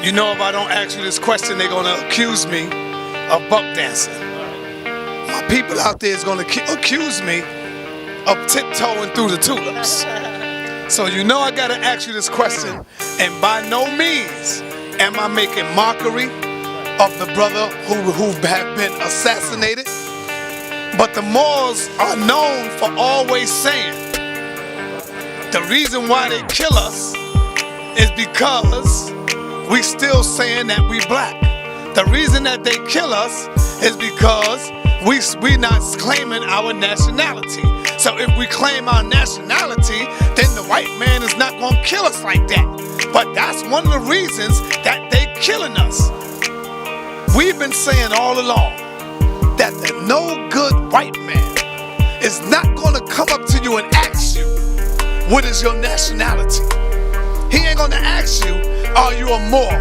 You know, if I don't ask you this question, they're going to accuse me of buck dancing. My people out there is going to accuse me of tiptoeing through the tulips. So you know I got to ask you this question, and by no means am I making mockery of the brother who have been assassinated. But the Moors are known for always saying the reason why they kill us is because we still saying that we black. The reason that they kill us is because we not claiming our nationality. So if we claim our nationality, then the white man is not going to kill us like that. But that's one of the reasons that they killing us. We've been saying all along that the no good white man is not going to come up to you and ask you, what is your nationality? He ain't going to ask you, are you a Moor?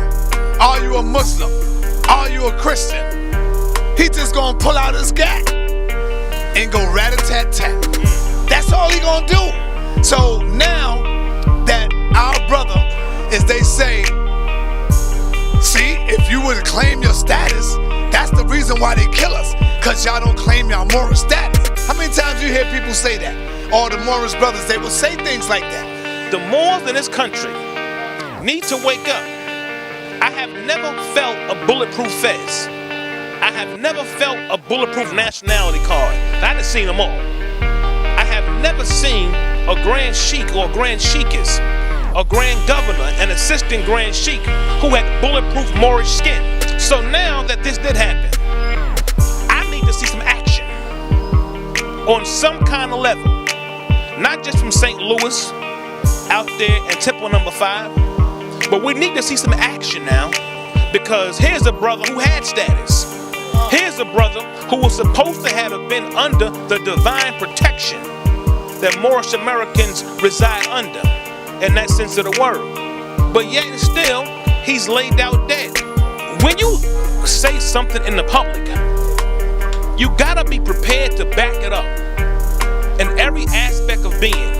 Are you a Muslim? Are you a Christian? He just going to pull out his gat and go rat-a-tat-tat. That's all he going to do. So now that our brother, as they say, see, if you were to claim your status, that's the reason why they kill us, because y'all don't claim y'all Moorish status. How many times you hear people say that? Or the Moorish brothers, they will say things like that. The Moors in this country need to wake up. I have never felt a bulletproof fez. I have never felt a bulletproof nationality card. I done seen them all. I have never seen a grand sheik or a grand sheikess, a grand governor, an assistant grand sheik who had bulletproof Moorish skin. So now that this did happen, I need to see some action on some kind of level. Not just from St. Louis out there in Temple number 5, but we need to see some action now, because here's a brother who had status. Here's a brother who was supposed to have been under the divine protection that Moorish Americans reside under, in that sense of the word. But yet and still, he's laid out dead. When you say something in the public, you gotta be prepared to back it up in every aspect of being.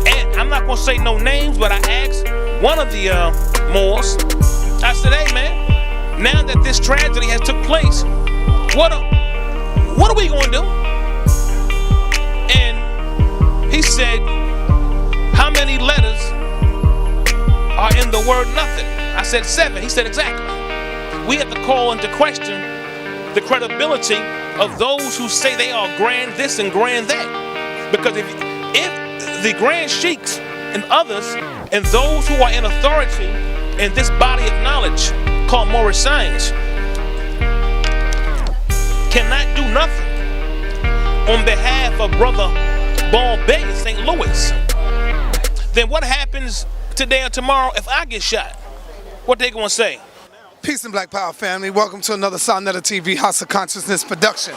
And I'm not gonna say no names, but I asked one of the Moors, I said, hey man, now that this tragedy has took place, what are we gonna do? And he said, how many letters are in the word nothing? I said 7. He said exactly. We have to call into question the credibility of those who say they are grand this and grand that. Because if the grand sheiks and others and those who are in authority in this body of knowledge called Moorish science cannot do nothing on behalf of brother Ball Bay in St. Louis, then what happens today or tomorrow if I get shot? What they gonna say? Peace and Black Power family. Welcome to another Sonetta TV House of Consciousness production.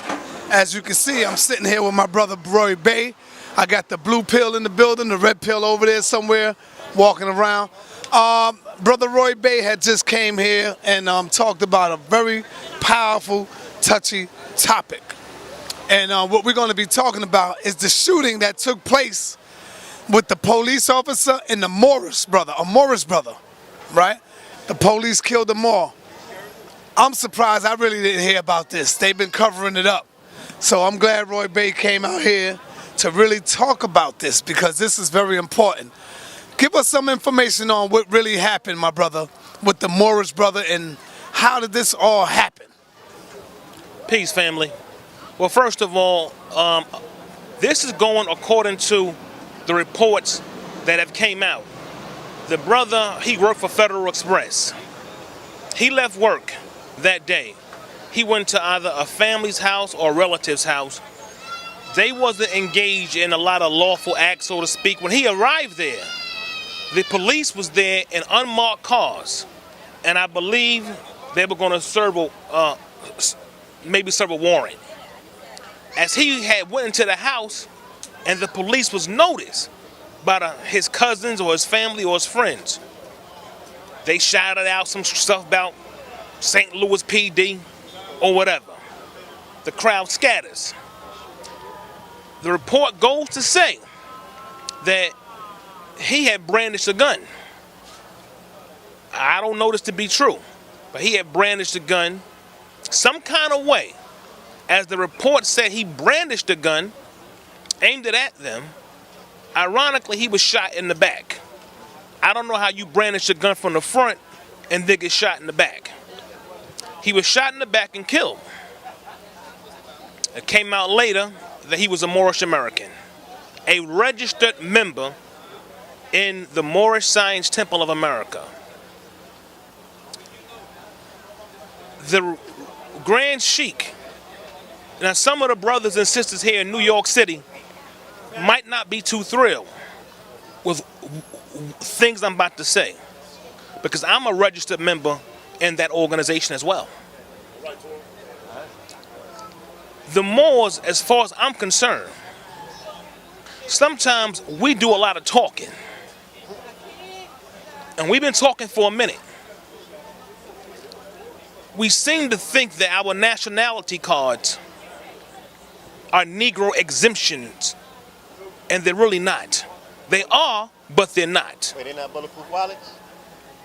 As you can see, I'm sitting here with my brother Roy Bay. I got the blue pill in the building, the red pill over there somewhere, walking around. Brother Roy Bay had just came here and talked about a very powerful, touchy topic. And what we're going to be talking about is the shooting that took place with the police officer and the Moorish brother, a Moorish brother, right? The police killed them all. I'm surprised I really didn't hear about this. They've been covering it up. So I'm glad Roy Bay came out here to really talk about this, because this is very important. Give us some information on what really happened, my brother, with the Moorish brother, and how did this all happen? Peace, family. Well, first of all, this is going according to the reports that have came out. The brother, he worked for Federal Express. He left work that day. He went to either a family's house or a relative's house. They wasn't engaged in a lot of lawful acts, so to speak. When he arrived there, the police was there in unmarked cars, and I believe they were going to serve maybe serve a warrant. As he had went into the house, and the police was noticed by his cousins or his family or his friends. They shouted out some stuff about St. Louis PD or whatever. The crowd scatters. The report goes to say that he had brandished a gun. I don't know this to be true, but he had brandished a gun some kind of way. As the report said, he brandished a gun, aimed it at them. Ironically, he was shot in the back. I don't know how you brandish a gun from the front and then get shot in the back. He was shot in the back and killed. It came out later that he was a Moorish American, a registered member in the Moorish Science Temple of America. The Grand Sheik. Now, some of the brothers and sisters here in New York City might not be too thrilled with things I'm about to say, because I'm a registered member in that organization as well. The Moors, as far as I'm concerned, sometimes we do a lot of talking. And we've been talking for a minute. We seem to think that our nationality cards are Negro exemptions, and they're really not. They are, but they're not. Wait, they're not bulletproof wallets?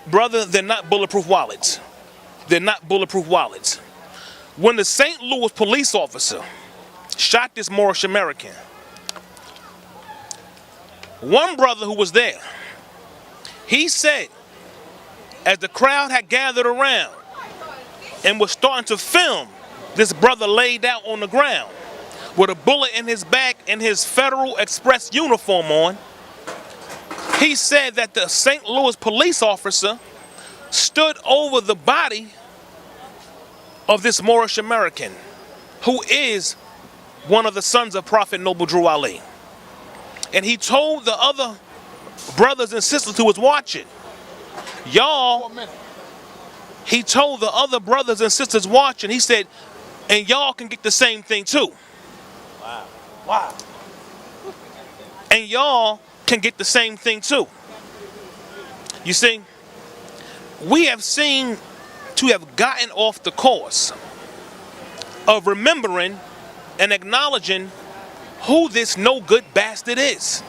Brother, they're not bulletproof wallets. They're not bulletproof wallets. When the St. Louis police officer shot this Moorish American, one brother who was there, he said, as the crowd had gathered around and was starting to film this brother laid out on the ground with a bullet in his back and his Federal Express uniform on, he said that the St. Louis police officer stood over the body of this Moorish American, who is one of the sons of Prophet Noble Drew Ali. And he told the other brothers and sisters who was watching, he told the other brothers and sisters watching, he said, and y'all can get the same thing too. Wow. And y'all can get the same thing too. You see, we have seen to have gotten off the course of remembering and acknowledging who this no good bastard is.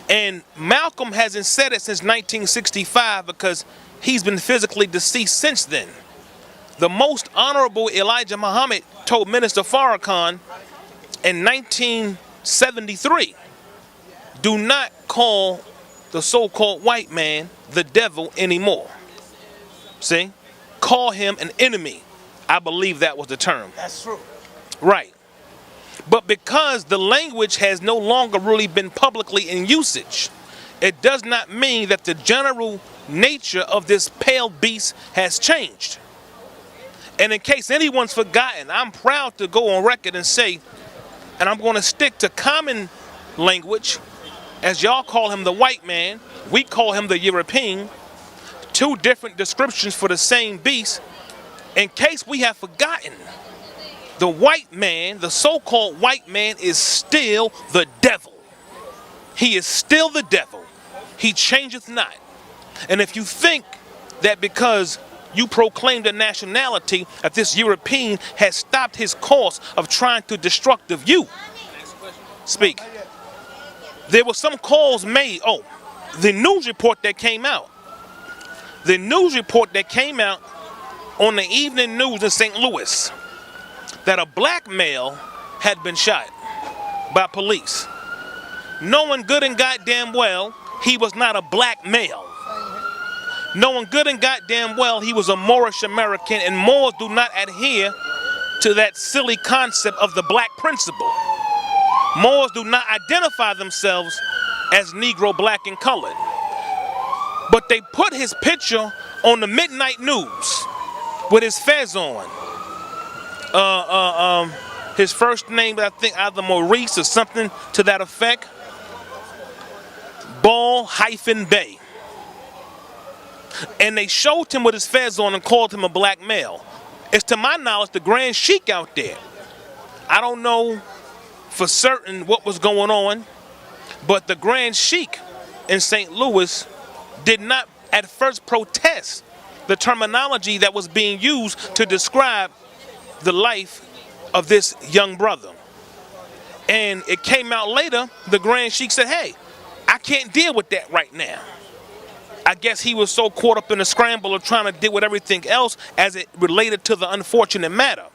And Malcolm hasn't said it since 1965 because he's been physically deceased since then. The Most Honorable Elijah Muhammad told Minister Farrakhan in 1973, do not call the so-called white man the devil anymore. See? Call him an enemy. I believe that was the term. That's true. Right. But because the language has no longer really been publicly in usage, it does not mean that the general nature of this pale beast has changed. And in case anyone's forgotten, I'm proud to go on record and say, and I'm going to stick to common language, as y'all call him the white man, we call him the European, two different descriptions for the same beast. In case we have forgotten, the white man, the so-called white man, is still the devil. He is still the devil. He changeth not. And if you think that because you proclaimed a nationality that this European has stopped his course of trying to destructive you, speak. There were some calls made. Oh, the news report that came out. The news report that came out on the evening news in St. Louis, that a black male had been shot by police, knowing good and goddamn well he was not a black male. Knowing good and goddamn well he was a Moorish American, and Moors do not adhere to that silly concept of the black principle. Moors do not identify themselves as Negro, black, and colored. But they put his picture on the midnight news with his fez on. His first name, I think either Maurice or something to that effect. Ball-Bay. And they showed him with his fez on and called him a black male. It's to my knowledge the Grand Sheik out there. I don't know for certain what was going on, but the Grand Sheik in St. Louis did not at first protest the terminology that was being used to describe the life of this young brother. And it came out later, the Grand Sheik said, hey, I can't deal with that right now. I guess he was so caught up in the scramble of trying to deal with everything else as it related to the unfortunate matter.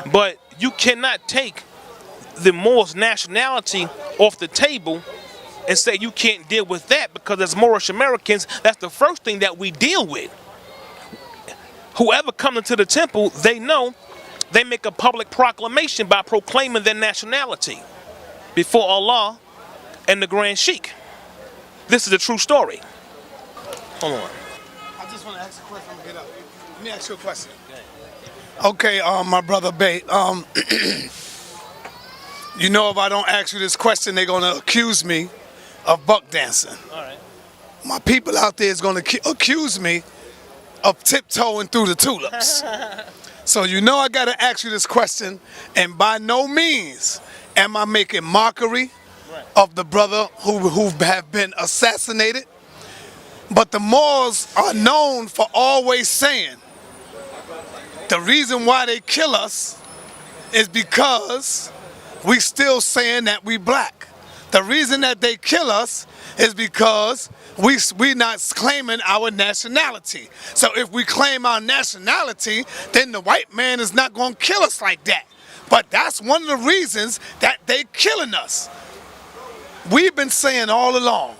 But you cannot take the Moorish nationality off the table and say you can't deal with that, because as Moorish Americans, that's the first thing that we deal with. Whoever comes into the temple, they know they make a public proclamation by proclaiming their nationality before Allah and the Grand Sheikh. This is a true story. Hold on. I just want to ask a question. Get up. Let me ask you a question. Okay, my brother Bay. You know, if I don't ask you this question, they're gonna accuse me of buck dancing. All right. My people out there is gonna accuse me of tiptoeing through the tulips. So you know I gotta ask you this question, and by no means am I making mockery of the brother who have been assassinated. But the Moors are known for always saying the reason why they kill us is because we still saying that we black. The reason that they kill us is because we not claiming our nationality. So if we claim our nationality, then the white man is not going to kill us like that. But that's one of the reasons that they killing us. We've been saying all along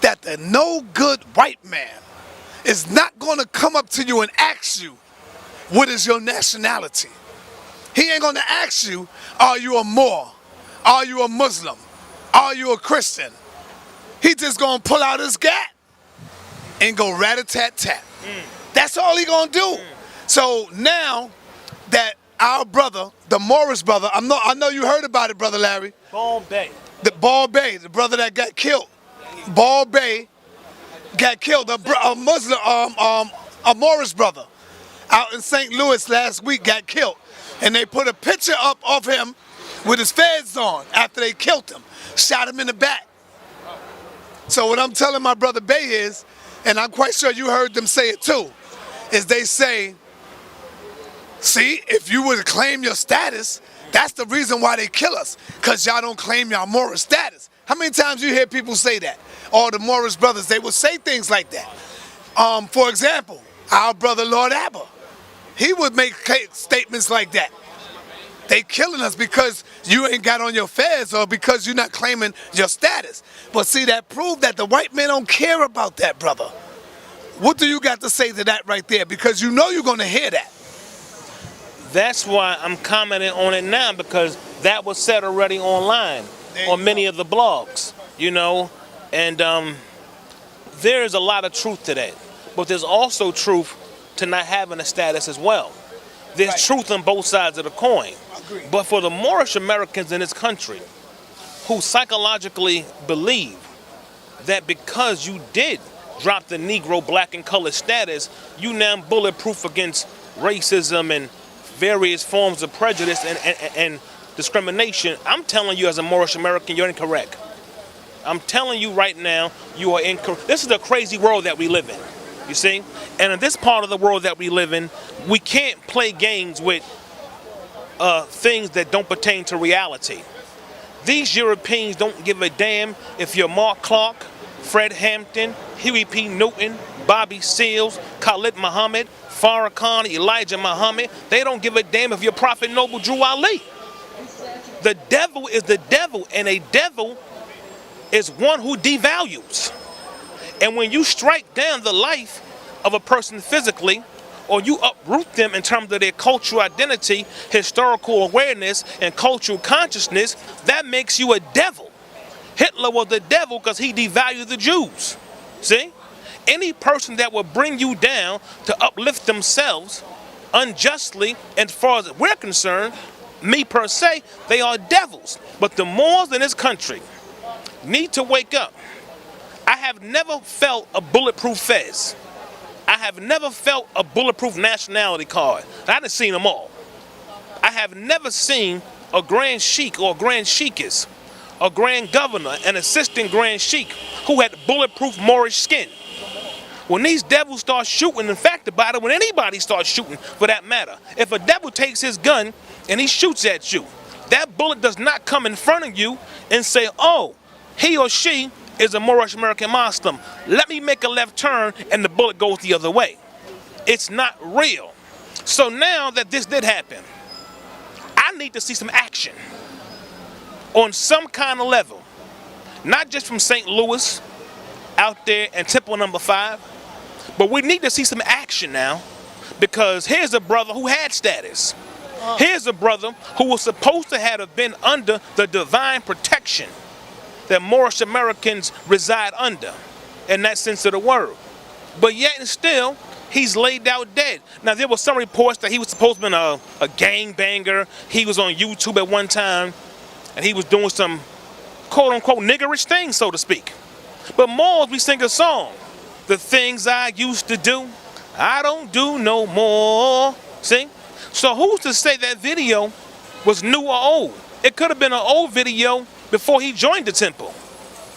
that the no good white man is not going to come up to you and ask you, what is your nationality? He ain't going to ask you, are you a Moor? Are you a Muslim? Are you a Christian? He just going to pull out his gat and go rat-a-tat-tat. That's all he going to do. So now that our brother, the Moorish brother, I know you heard about it, Brother Larry. Ball Bay. The Ball Bay, the brother that got killed. Ball Bay got killed. A Muslim, a Moorish brother out in St. Louis last week got killed. And they put a picture up of him with his fez on after they killed him. Shot him in the back. So what I'm telling my brother Bay is, and I'm quite sure you heard them say it too, is they say, see, if you were to claim your status, that's the reason why they kill us, because y'all don't claim y'all Moorish status. How many times you hear people say that? Or the Moorish brothers, they will say things like that. For example, our brother Lord Abba, he would make statements like that. They killing us because you ain't got on your fez or because you're not claiming your status. But see, that proved that the white men don't care about that, brother. What do you got to say to that right there? Because you know you're going to hear that. That's why I'm commenting on it now, because that was said already online on many of the blogs, you know. And there is a lot of truth to that. But there's also truth to not having a status as well. There's truth on both sides of the coin. Agreed. But for the Moorish Americans in this country who psychologically believe that because you did drop the Negro, black, and colored status, you now bulletproof against racism and various forms of prejudice and discrimination, I'm telling you as a Moorish American, you're incorrect. I'm telling you right now, you are incorrect. This is a crazy world that we live in. You see? And in this part of the world that we live in, we can't play games with things that don't pertain to reality. These Europeans don't give a damn if you're Mark Clark, Fred Hampton, Huey P. Newton, Bobby Seals, Khalid Muhammad, Farrakhan Khan, Elijah Muhammad. They don't give a damn if you're Prophet Noble Drew Ali. The devil is the devil, and a devil is one who devalues. And when you strike down the life of a person physically, or you uproot them in terms of their cultural identity, historical awareness, and cultural consciousness, that makes you a devil. Hitler was the devil because he devalued the Jews. See? Any person that will bring you down to uplift themselves unjustly, and as far as we're concerned, me per se, they are devils. But the Moors in this country need to wake up. I have never felt a bulletproof fez. I have never felt a bulletproof nationality card. I done seen them all. I have never seen a grand sheik or a grand sheikess, a grand governor, an assistant grand sheik who had bulletproof Moorish skin. When these devils start shooting, in fact about it, when anybody starts shooting for that matter, if a devil takes his gun and he shoots at you, that bullet does not come in front of you and say, oh, he or she is a Moorish American Muslim. Let me make a left turn and the bullet goes the other way. It's not real. So now that this did happen, I need to see some action on some kind of level. Not just from St. Louis out there and Temple number 5, but we need to see some action now, because here's a brother who had status. Here's a brother who was supposed to have been under the divine protection that Moorish Americans reside under, in that sense of the word. But yet and still, he's laid out dead. Now, there were some reports that he was supposed to have been a gangbanger. He was on YouTube at one time, and he was doing some quote-unquote niggerish things, so to speak. But more, we sing a song. The things I used to do, I don't do no more. See? So who's to say that video was new or old? It could have been an old video before he joined the temple.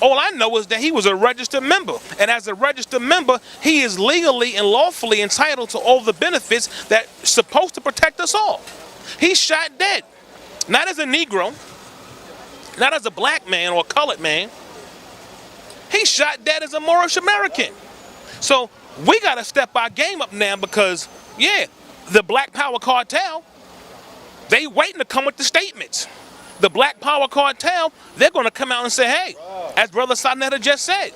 All I know is that he was a registered member. And as a registered member, he is legally and lawfully entitled to all the benefits that's supposed to protect us all. He's shot dead. Not as a Negro, not as a black man or a colored man. He's shot dead as a Moorish American. So we got to step our game up now, because, yeah, the Black Power Cartel, they waiting to come with the statements. The Black Power Cartel, they're going to come out and say, hey, as Brother Sarnetta just said,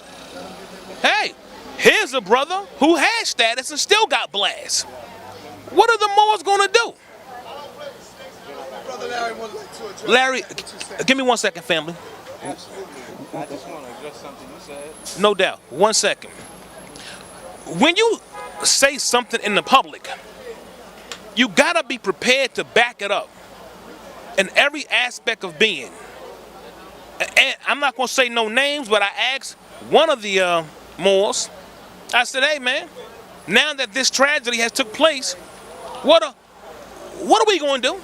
hey, here's a brother who has status and still got blast. What are the Moors going to do? Brother Larry would like to address. Larry, give me 1 second, family. Absolutely. I just want to address something you said. No doubt. 1 second. When you say something in the public, you got to be prepared to back it up in every aspect of being. And I'm not going to say no names, but I asked one of the Moors, I said, hey, man, now that this tragedy has took place, what are we going to do?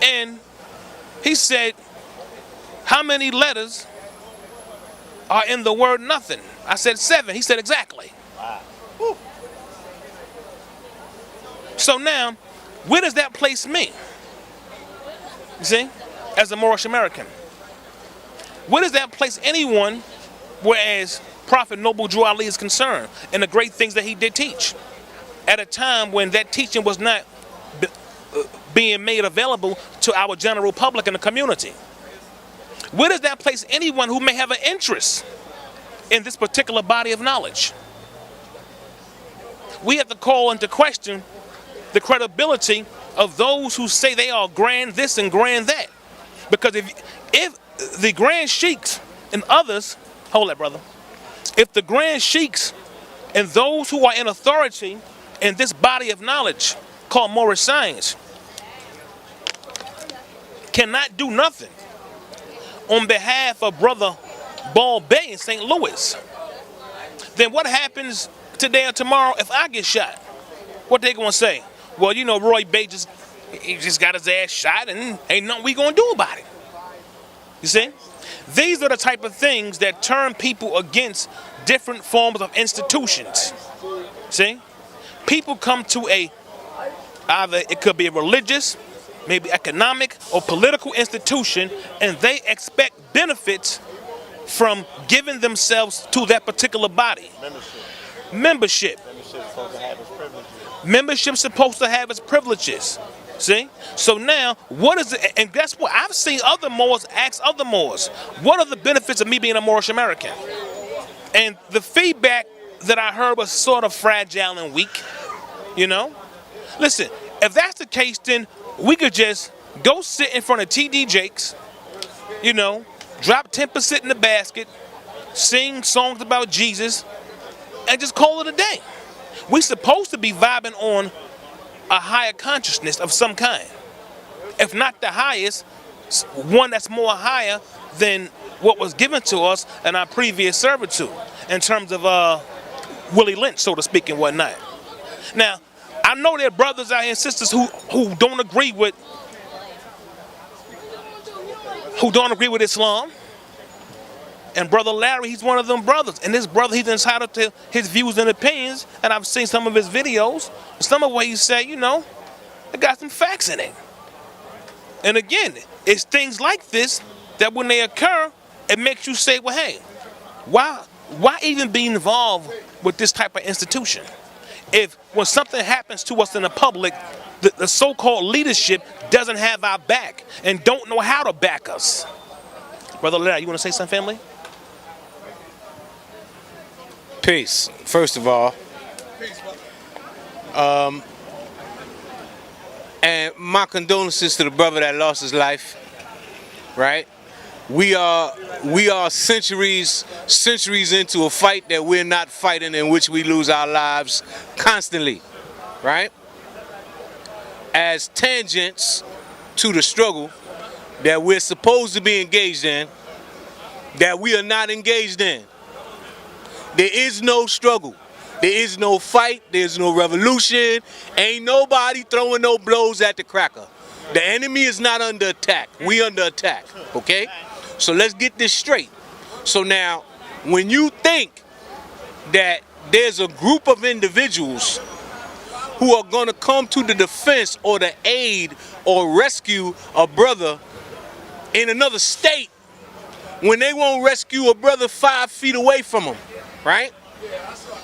And he said, how many letters are in the word nothing? I said 7. He said exactly. Wow. Whew. So now, where does that place me? You see, as a Moorish American. Where does that place anyone, whereas Prophet Noble Drew Ali is concerned, and the great things that he did teach, at a time when that teaching was not being made available to our general public and the community? Where does that place anyone who may have an interest in this particular body of knowledge? We have to call into question the credibility of those who say they are grand this and grand that. Because if the grand sheiks and others, hold that, brother, if the grand sheiks and those who are in authority in this body of knowledge called Moorish science cannot do nothing on behalf of Brother Ball Bay in St. Louis, then what happens today or tomorrow if I get shot? What they gonna say? Well, you know, Roy Bay just got his ass shot and ain't nothing we gonna do about it. You see? These are the type of things that turn people against different forms of institutions. See? People come to either it could be a religious, maybe economic or political institution, and they expect benefits from giving themselves to that particular body. Membership. Membership's supposed to have its privileges. See? So now, what is it? And guess what? I've seen other Moors ask other Moors, what are the benefits of me being a Moorish American? And the feedback that I heard was sort of fragile and weak. You know? Listen, if that's the case, then we could just go sit in front of TD Jakes, you know, drop 10% in the basket, sing songs about Jesus, and just call it a day. We're supposed to be vibing on a higher consciousness of some kind. If not the highest, one that's more higher than what was given to us in our previous servitude, in terms of Willie Lynch, so to speak, and whatnot. Now, I know there are brothers out here and sisters who don't agree with Islam. And Brother Larry, he's one of them brothers. And this brother, he's entitled to his views and opinions. And I've seen some of his videos. Some of what he said, you know, it got some facts in it. And again, it's things like this that when they occur, it makes you say, well, hey, why even be involved with this type of institution? If when something happens to us in the public, the so-called leadership doesn't have our back and don't know how to back us. Brother Larry, you want to say something, family? Peace. First of all, and my condolences to the brother that lost his life. Right? We are centuries into a fight that we're not fighting, in which we lose our lives constantly. Right? As tangents to the struggle that we're supposed to be engaged in, that we are not engaged in. There is no struggle. There is no fight. There's no revolution. Ain't nobody throwing no blows at the cracker. The enemy is not under attack. We under attack. Okay? So let's get this straight. So now, when you think that there's a group of individuals who are going to come to the defense or the aid or rescue a brother in another state, when they won't rescue a brother 5 feet away from him, right?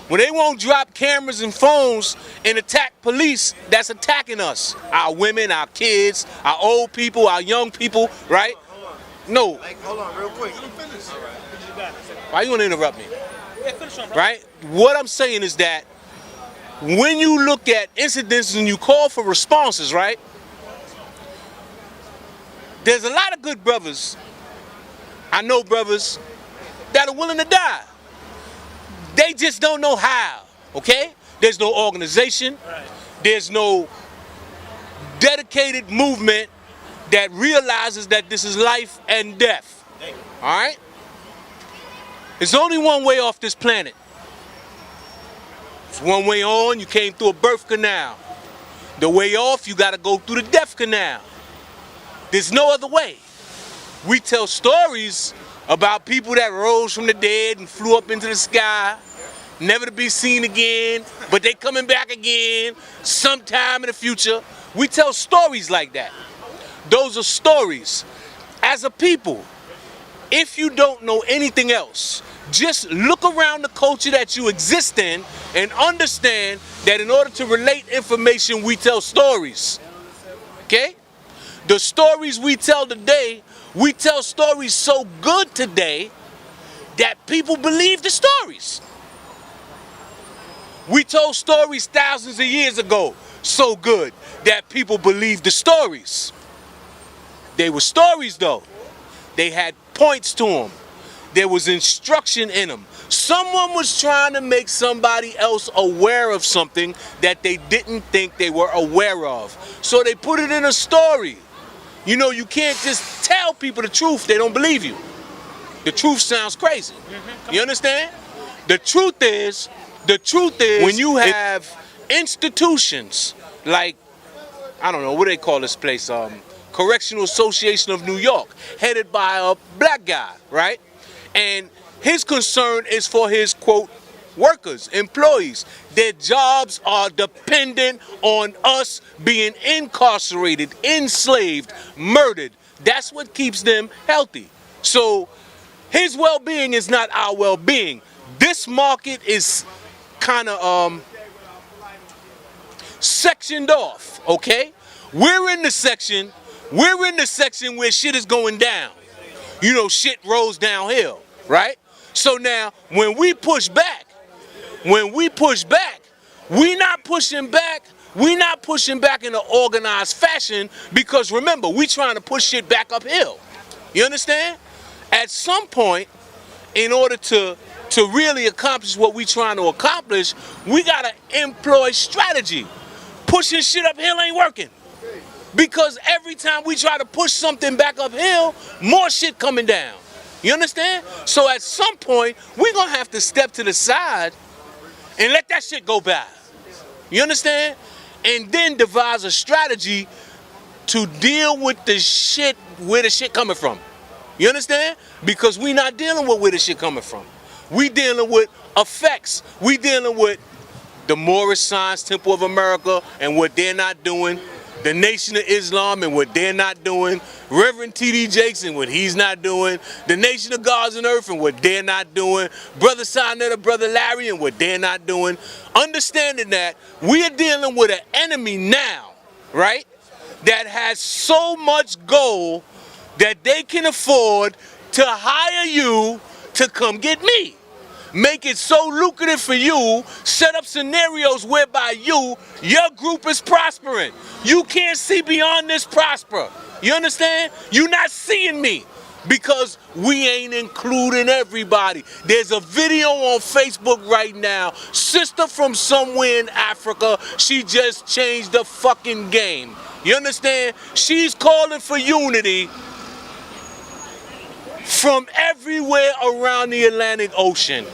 When they won't drop cameras and phones and attack police that's attacking us, our women, our kids, our old people, our young people, right? No. Hold on, real quick. Why you want to interrupt me? Right? What I'm saying is that when you look at incidents and you call for responses, right? There's a lot of good brothers. I know brothers that are willing to die. They just don't know how, okay? There's no organization. There's no dedicated movement that realizes that this is life and death, all right? There's only one way off this planet. It's one way on, you came through a birth canal. The way off, you gotta go through the death canal. There's no other way. We tell stories about people that rose from the dead and flew up into the sky, never to be seen again, but they coming back again sometime in the future. We tell stories like that. Those are stories. As a people, if you don't know anything else, just look around the culture that you exist in and understand that in order to relate information, we tell stories. Okay? The stories we tell today, we tell stories so good today that people believe the stories. We told stories thousands of years ago so good that people believed the stories. They were stories though. They had points to them. There was instruction in them. Someone was trying to make somebody else aware of something that they didn't think they were aware of. So they put it in a story. You know, you can't just tell people the truth. They don't believe you. The truth sounds crazy. You understand? The truth is when you have institutions like, I don't know, what do they call this place? Correctional Association of New York, headed by a black guy, right? And his concern is for his, quote, workers, employees. Their jobs are dependent on us being incarcerated, enslaved, murdered. That's what keeps them healthy. So his well-being is not our well-being. This market is kind of sectioned off, okay? We're in the section where shit is going down. You know, shit rolls downhill, right? So now, when we push back, we're not pushing back in an organized fashion, because remember, we're trying to push shit back uphill. You understand? At some point, in order to really accomplish what we're trying to accomplish, we gotta employ strategy. Pushing shit uphill ain't working. Because every time we try to push something back uphill, more shit coming down. You understand? So at some point, we're gonna have to step to the side and let that shit go by. You understand? And then devise a strategy to deal with the shit, where the shit coming from. You understand? Because we not dealing with where the shit coming from. We dealing with effects. We dealing with the Moorish Science Temple of America and what they're not doing. the Nation of Islam and what they're not doing, Reverend T.D. Jakes and what he's not doing, the Nation of Gods and Earth and what they're not doing, Brother Sinetta, Brother Larry and what they're not doing, understanding that we are dealing with an enemy now, right, that has so much gold that they can afford to hire you to come get me. Make it so lucrative for you, set up scenarios whereby your group is prospering. You can't see beyond this prosper. You understand? You're not seeing me because we ain't including everybody. There's a video on Facebook right now. Sister from somewhere in Africa, she just changed the fucking game. You understand? She's calling for unity from everywhere around the Atlantic Ocean.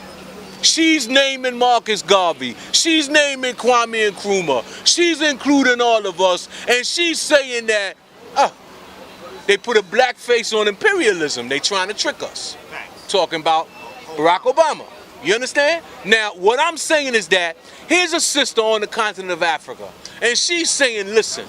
She's naming Marcus Garvey. She's naming Kwame Nkrumah. She's including all of us. And she's saying that, they put a black face on imperialism. They trying to trick us. Talking about Barack Obama. You understand? Now, what I'm saying is that here's a sister on the continent of Africa. And she's saying, listen,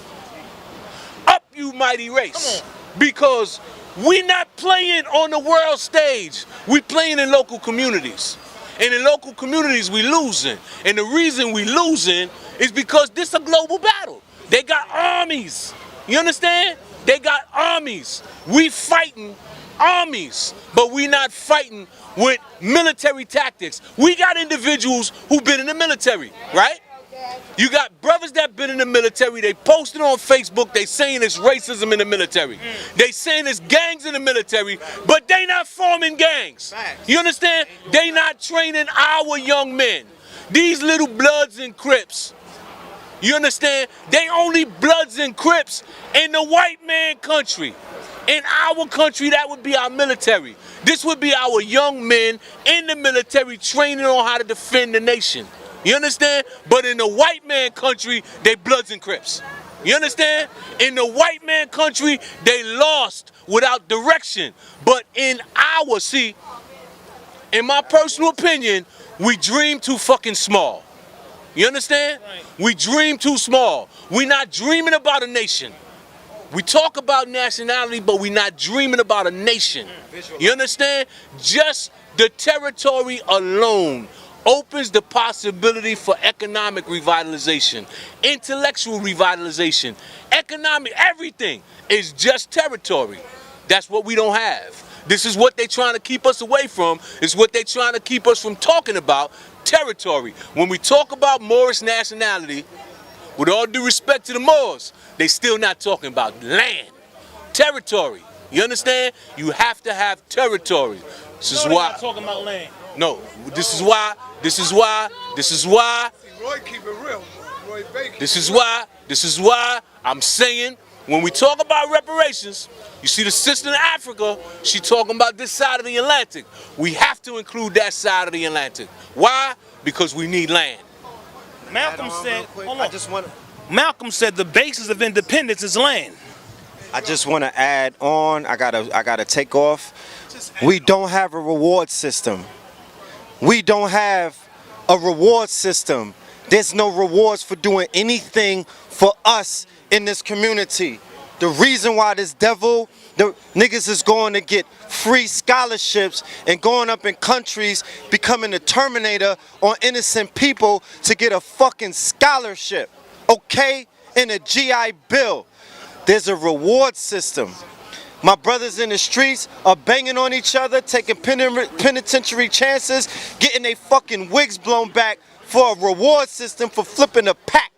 up you mighty race. Because we're not playing on the world stage. We're playing in local communities. And in local communities, we losing. And the reason we losing is because this is a global battle. They got armies. You understand? They got armies. We fighting armies, but we not fighting with military tactics. We got individuals who've been in the military, right? You got brothers that been in the military, they posted on Facebook, they saying it's racism in the military. They saying it's gangs in the military, but they not forming gangs. You understand? They not training our young men. These little Bloods and Crips. You understand? They only Bloods and Crips in the white man country. In our country, that would be our military. This would be our young men in the military training on how to defend the nation. You understand? But in the white man country, they Bloods and Crips. You understand? In the white man country, they lost without direction. But in my personal opinion, we dream too fucking small. You understand? Right. We dream too small. We're not dreaming about a nation. We talk about nationality, but we're not dreaming about a nation. You understand? Just the territory alone opens the possibility for economic revitalization, intellectual revitalization, economic, everything is just territory. That's what we don't have. This is what they're trying to keep us away from. It's what they're trying to keep us from talking about, territory. When we talk about Moorish nationality, with all due respect to the Moors, they still not talking about land, territory. You understand? You have to have territory. This is why. Not talking about land. No, this is why. Roy keep it real. Roy Baker. This is why I'm saying when we talk about reparations, you see the sister in Africa, she talking about this side of the Atlantic. We have to include that side of the Atlantic. Why? Because we need land. Malcolm said, Malcolm said the basis of independence is land. I just want to add on. I gotta take off. We don't have a reward system. We don't have a reward system. There's no rewards for doing anything for us in this community. The reason why this devil, the niggas is going to get free scholarships and going up in countries, becoming the Terminator on innocent people to get a fucking scholarship, okay? In a GI Bill. There's a reward system. My brothers in the streets are banging on each other, taking penitentiary chances, getting their fucking wigs blown back for a reward system for flipping a pack,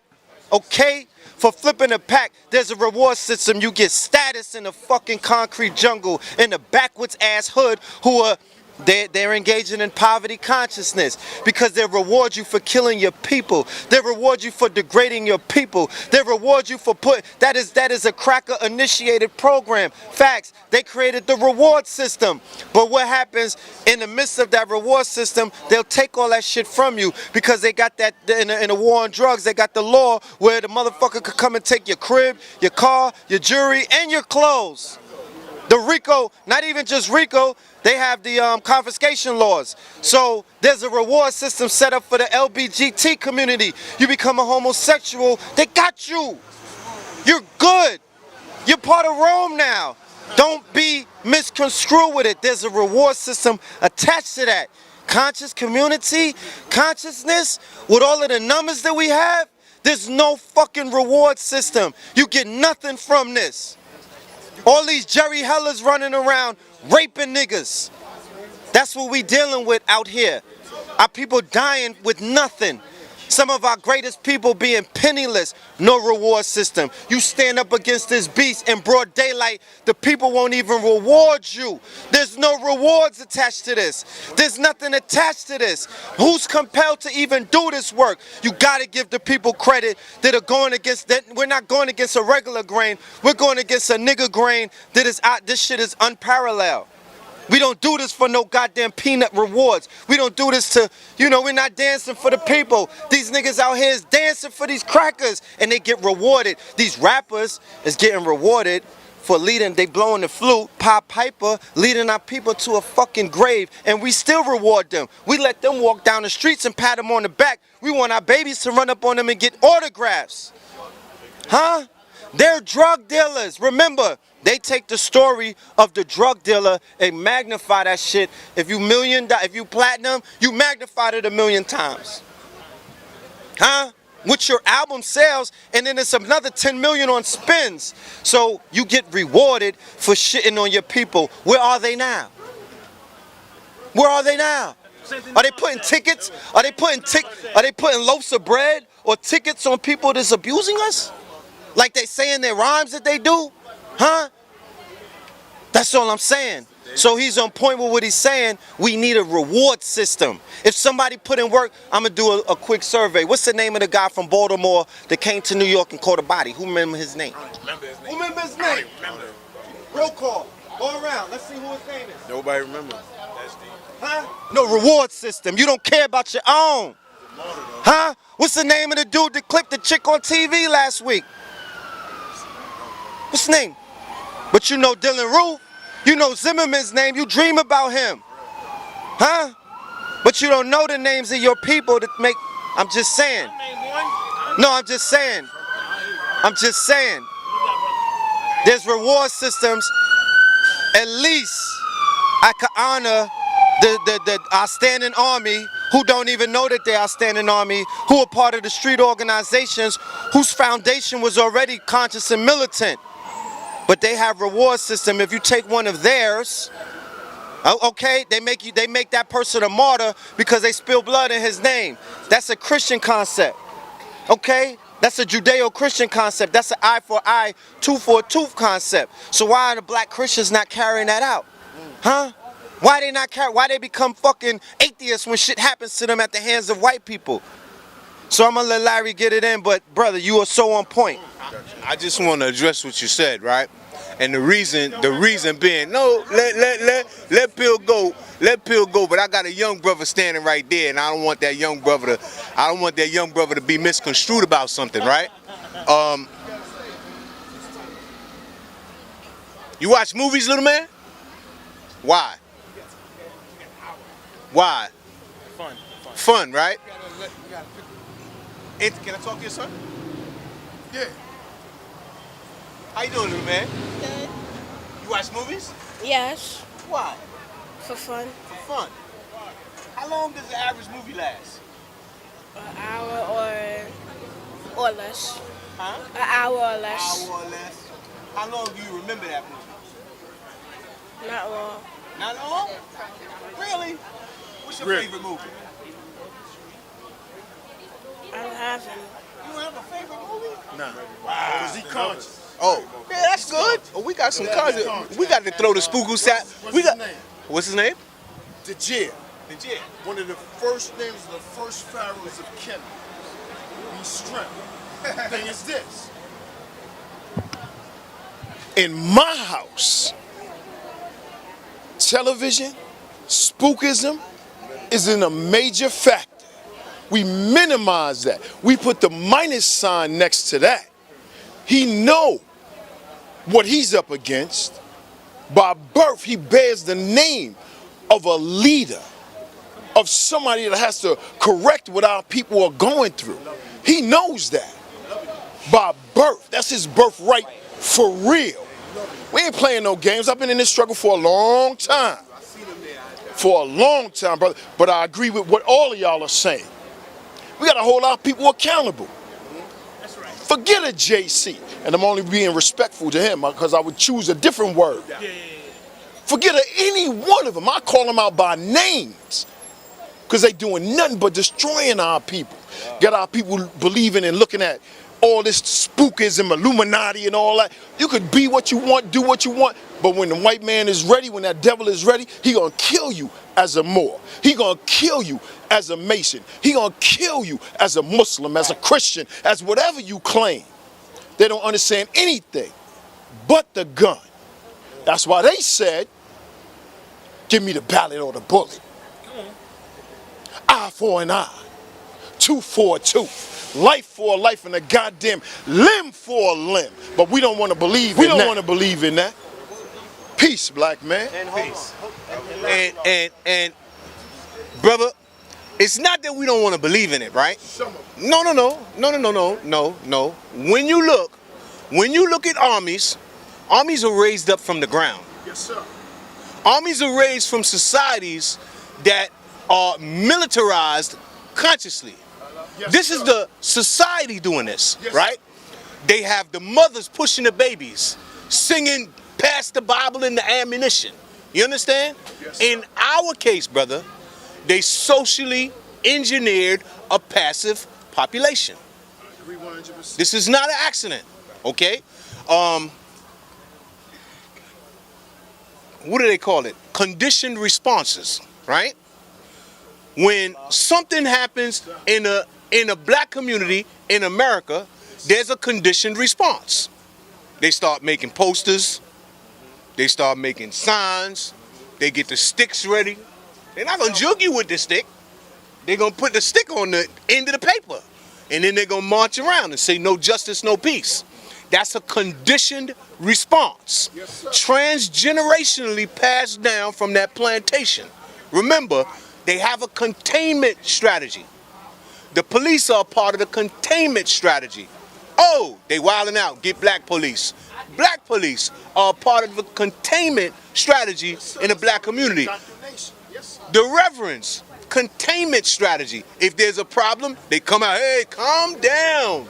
okay? For flipping a pack, there's a reward system. You get status in the fucking concrete jungle, in the backwoods ass hood who are they're engaging in poverty consciousness because they reward you for killing your people. They reward you for degrading your people. They reward you for that is a cracker initiated program. Facts. They created the reward system. But what happens in the midst of that reward system, they'll take all that shit from you because they got that in a war on drugs, they got the law where the motherfucker could come and take your crib, your car, your jewelry, and your clothes. The RICO, not even just RICO, they have the confiscation laws. So there's a reward system set up for the LGBT community. You become a homosexual, they got you. You're good. You're part of Rome now. Don't be misconstrued with it. There's a reward system attached to that. Conscious community, consciousness, with all of the numbers that we have, there's no fucking reward system. You get nothing from this. All these Jerry Hellers running around raping niggas. That's what we dealing with out here. Our people dying with nothing. Some of our greatest people being penniless, no reward system. You stand up against this beast in broad daylight, the people won't even reward you. There's no rewards attached to this. There's nothing attached to this. Who's compelled to even do this work? You gotta give the people credit that are going against that. We're not going against a regular grain. We're going against a nigga grain that is out. This shit is unparalleled. We don't do this for no goddamn peanut rewards. We don't do this to, we're not dancing for the people. These niggas out here is dancing for these crackers and they get rewarded. These rappers is getting rewarded for leading, they blowing the flute, Pied Piper, leading our people to a fucking grave, and we still reward them. We let them walk down the streets and pat them on the back. We want our babies to run up on them and get autographs. Huh? They're drug dealers. Remember, they take the story of the drug dealer and magnify that shit. If you platinum, you magnified it 1,000,000 times. Huh? With your album sales, and then it's another 10 million on spins. So you get rewarded for shitting on your people. Where are they now? Where are they now? Are they putting tickets? Are they putting loaves of bread or tickets on people that's abusing us? Like they say in their rhymes that they do? Huh? That's all I'm saying. So he's on point with what he's saying. We need a reward system. If somebody put in work, I'm going to do a quick survey. What's the name of the guy from Baltimore that came to New York and caught a body? Who remember his name? Who remember his name? Roll call. Go around. Let's see who his name is. Nobody remembers. Huh? No reward system. You don't care about your own. Huh? What's the name of the dude that clipped the chick on TV last week? What's his name? But you know Dylan Roof. You know Zimmerman's name. You dream about him. Huh? But you don't know the names of your people that make... I'm just saying. No, I'm just saying. I'm just saying. There's reward systems. At least I could honor our standing army who don't even know that they are standing army, who are part of the street organizations whose foundation was already conscious and militant. But they have reward system. If you take one of theirs, okay, they make that person a martyr because they spill blood in his name. That's a Christian concept. Okay? That's a Judeo-Christian concept. That's an eye for eye, tooth for a tooth concept. So why are the black Christians not carrying that out? Huh? Why they become fucking atheists when shit happens to them at the hands of white people? So I'm gonna let Larry get it in, but brother, you are so on point. I just want to address what you said, right? And the reason being, no, let Bill go, but I got a young brother standing right there, and I don't want that young brother to be misconstrued about something, right? You watch movies, little man? Why? Why? Fun, right? Can I talk to your son? Yeah. How you doing, little man? Good. You watch movies? Yes. Why? For fun. For fun. How long does the average movie last? An hour or less. Huh? An hour or less. Hour or less. How long do you remember that movie? Not long. Not long? Really? What's your favorite movie? I don't have any. You don't have a favorite movie? Nah. Wow. Because he conscious. Oh, yeah, that's good. Oh, we got some cousins. We got to throw the spookle sat. What's his name? The Jib. The Jib. One of the first names of the first pharaohs of Kemet. He's strength. The thing is this. In my house, television, spookism isn't a major factor. We minimize that. We put the minus sign next to that. He know what he's up against. By birth, he bears the name of a leader, of somebody that has to correct what our people are going through. He knows that. by birth. That's his birthright for real. We ain't playing no games. I've been in this struggle for a long time. For a long time, brother. But I agree with what all of y'all are saying. We got to hold our people accountable. Forget a JC. And I'm only being respectful to him because I would choose a different word. Forget any one of them. I call them out by names because they doing nothing but destroying our people. Get our people believing and looking at all this spookism, Illuminati and all that. You could be what you want, do what you want, but when the white man is ready, when that devil is ready, he gonna kill you as a Moor. He gonna kill you as a Mason. He gonna kill you as a Muslim, as a Christian, as whatever you claim. They don't understand anything but the gun. That's why they said, give me the ballot or the bullet. Eye for an eye, tooth for a tooth, life for a life, and a goddamn limb for a limb. But we don't want to believe in that. We don't want to believe in that. Peace, black man. Peace. And brother, it's not that we don't want to believe in it, right? No. When you look at armies are raised up from the ground. Yes, sir. Armies are raised from societies that are militarized consciously. Yes, This sir. is the society doing this, Yes, right? They have the mothers pushing the babies, singing "Pass the Bible and the ammunition." You understand? Yes, sir. In our case, brother, they socially engineered a passive population. I agree 100%. This is not an accident, okay? What do they call it? Conditioned responses, right? When something happens in a black community in America, there's a conditioned response. They start making posters, they start making signs, they get the sticks ready. They're not gonna jug you with the stick. They're gonna put the stick on the end of the paper, and then they're gonna march around and say no justice, no peace. That's a conditioned response. Yes, sir. Transgenerationally passed down from that plantation. Remember, they have a containment strategy. The police are part of the containment strategy. Oh, they wilding out, get black police. Black police are part of the containment strategy in the black community. The reverends, containment strategy. If there's a problem, they come out, hey, calm down.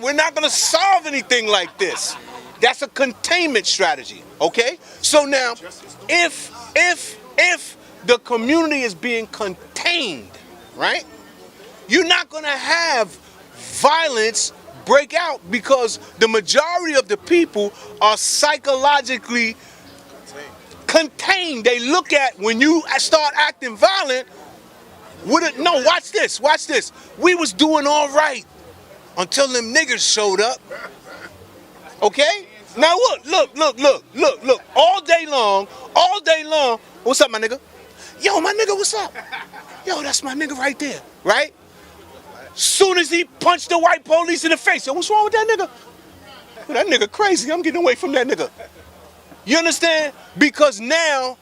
We're not gonna solve anything like this. That's a containment strategy, okay? So now, if the community is being contained, right? You're not gonna have violence break out because the majority of the people are psychologically contained. They look at when you start acting violent, no, watch this. We was doing all right until them niggas showed up. Okay? Now look. All day long. What's up, my nigga? Yo, my nigga, what's up? Yo, that's my nigga right there, right? Soon as he punched the white police in the face, yo, what's wrong with that nigga? That nigga crazy. I'm getting away from that nigga. You understand? Because now,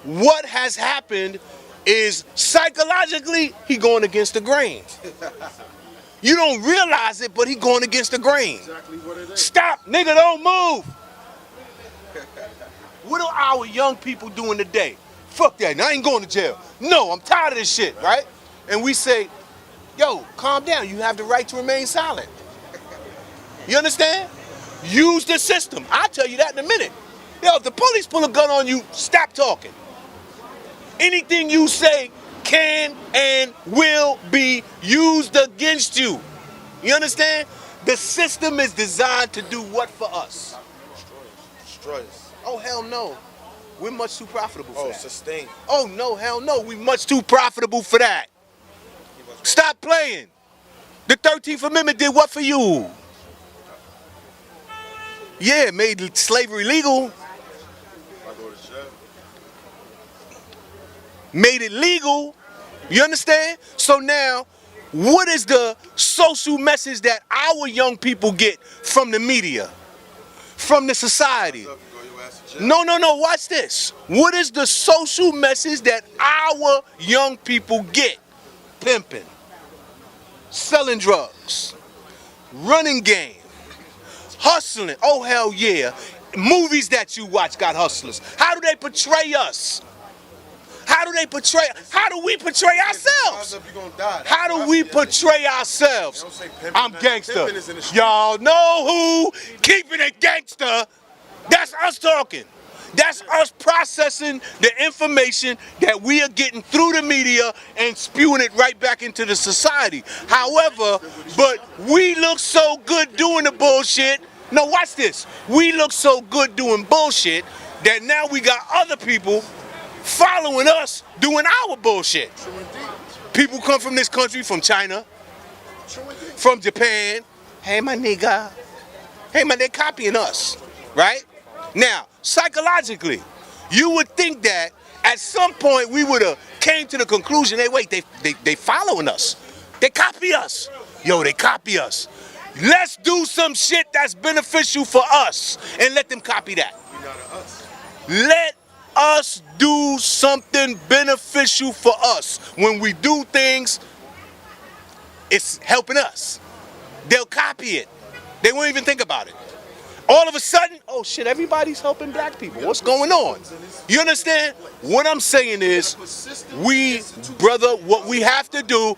what has happened is psychologically, he going against the grain. You don't realize it, but he going against the grain. Exactly what it is. Stop, nigga, don't move. What are our young people doing today? Fuck that, I ain't going to jail. No, I'm tired of this shit, right? And we say, yo, calm down, you have the right to remain silent. You understand? Use the system. I'll tell you that in a minute. Yo, if the police pull a gun on you, stop talking. Anything you say can and will be used against you. You understand? The system is designed to do what for us? Destroy us. Oh, hell no. We're much too profitable for that. Sustain. Oh, no, hell no. We're much too profitable for that. Stop playing. The 13th Amendment did what for you? Yeah, it made slavery legal. Made it legal. You understand? So now, what is the social message that our young people get from the media? From the society? No, watch this. What is the social message that our young people get? Pimping, selling drugs, running game, Hustling. Oh, hell yeah. Movies that you watch got hustlers. How do they portray us? How do we portray ourselves? How do we portray ourselves? I'm gangster. Y'all know who keeping it gangster. That's us talking. That's us processing the information that we are getting through the media and spewing it right back into the society. However, but we look so good doing the bullshit. No, watch this. We look so good doing bullshit that now we got other people following us doing our bullshit. People come from this country, from China, from Japan. Hey, my nigga. Hey, man, they're copying us, right? Now, psychologically, you would think that at some point we would have came to the conclusion, hey, wait, they following us. They copy us. Yo, they copy us. Let's do some shit that's beneficial for us and let them copy that. Let us do something beneficial for us. When we do things, it's helping us. They'll copy it. They won't even think about it. All of a sudden, oh shit, everybody's helping black people. What's going on? You understand? What I'm saying is, we, brother, what we have to do,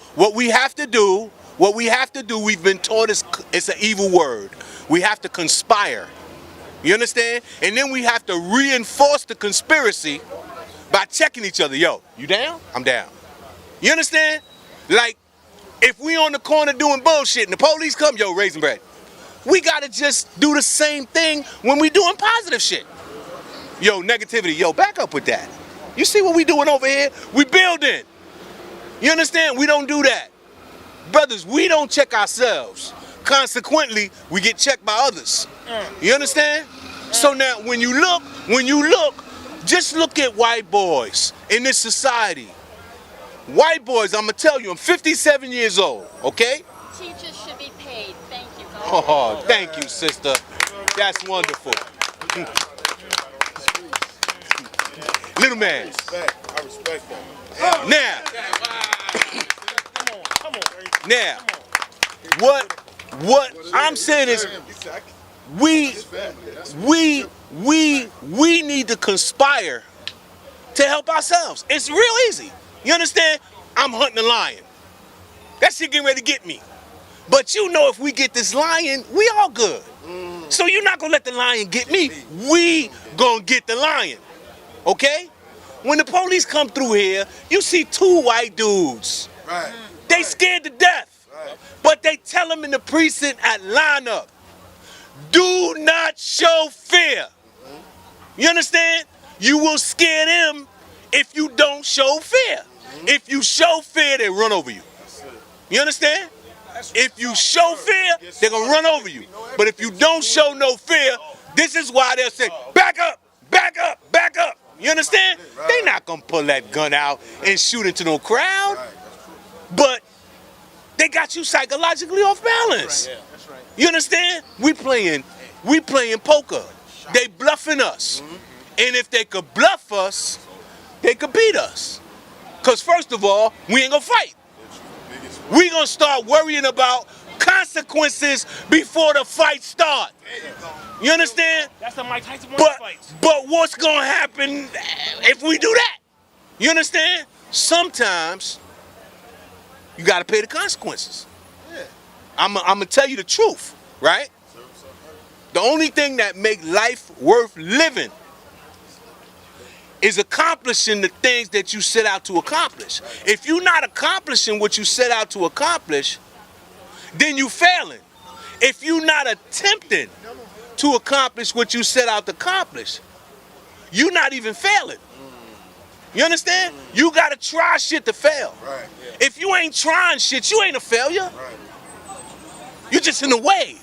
we've been taught it's an evil word. We have to conspire. You understand? And then we have to reinforce the conspiracy by checking each other. Yo, you down? I'm down. You understand? Like, if we on the corner doing bullshit and the police come, yo, raisin bread. We gotta just do the same thing when we doing positive shit. Yo, negativity, yo, back up with that. You see what we doing over here? We building. You understand? We don't do that. Brothers, we don't check ourselves. Consequently, we get checked by others. You understand? So now, when you look, just look at white boys in this society. White boys, I'm gonna tell you, I'm 57 years old, okay? Teachers should be paid. Thank you. Oh, thank you, sister. That's wonderful. Little man. I respect that. Now, what I'm saying is, we need to conspire to help ourselves. It's real easy. You understand? I'm hunting a lion. That shit getting ready to get me. But you know, if we get this lion, we all good. So you're not gonna let the lion get me. We gonna get the lion. Okay? When the police come through here, you see two white dudes. Right. They scared to death. Right. But they tell them in the precinct at lineup, do not show fear. You understand? You will scare them if you don't show fear. If you show fear, they run over you. You understand? If you show fear, they're gonna run over you. But if you don't show no fear, this is why they'll say, back up, back up, back up. You understand? They're not gonna pull that gun out and shoot into no crowd. But they got you psychologically off balance. You understand? We playing poker. They bluffing us. And if they could bluff us, they could beat us. Because first of all, we ain't gonna fight. We gonna start worrying about consequences before the fight start. You understand? That's the Mike Tyson fights. But what's gonna happen if we do that? You understand? Sometimes you gotta pay the consequences. I'm gonna tell you the truth, right? The only thing that make life worth living is accomplishing the things that you set out to accomplish. If you're not accomplishing what you set out to accomplish, then you failing. If you're not attempting to accomplish what you set out to accomplish, you're not even failing. You understand? You gotta try shit to fail. If you ain't trying shit, you ain't a failure. You're just in the way.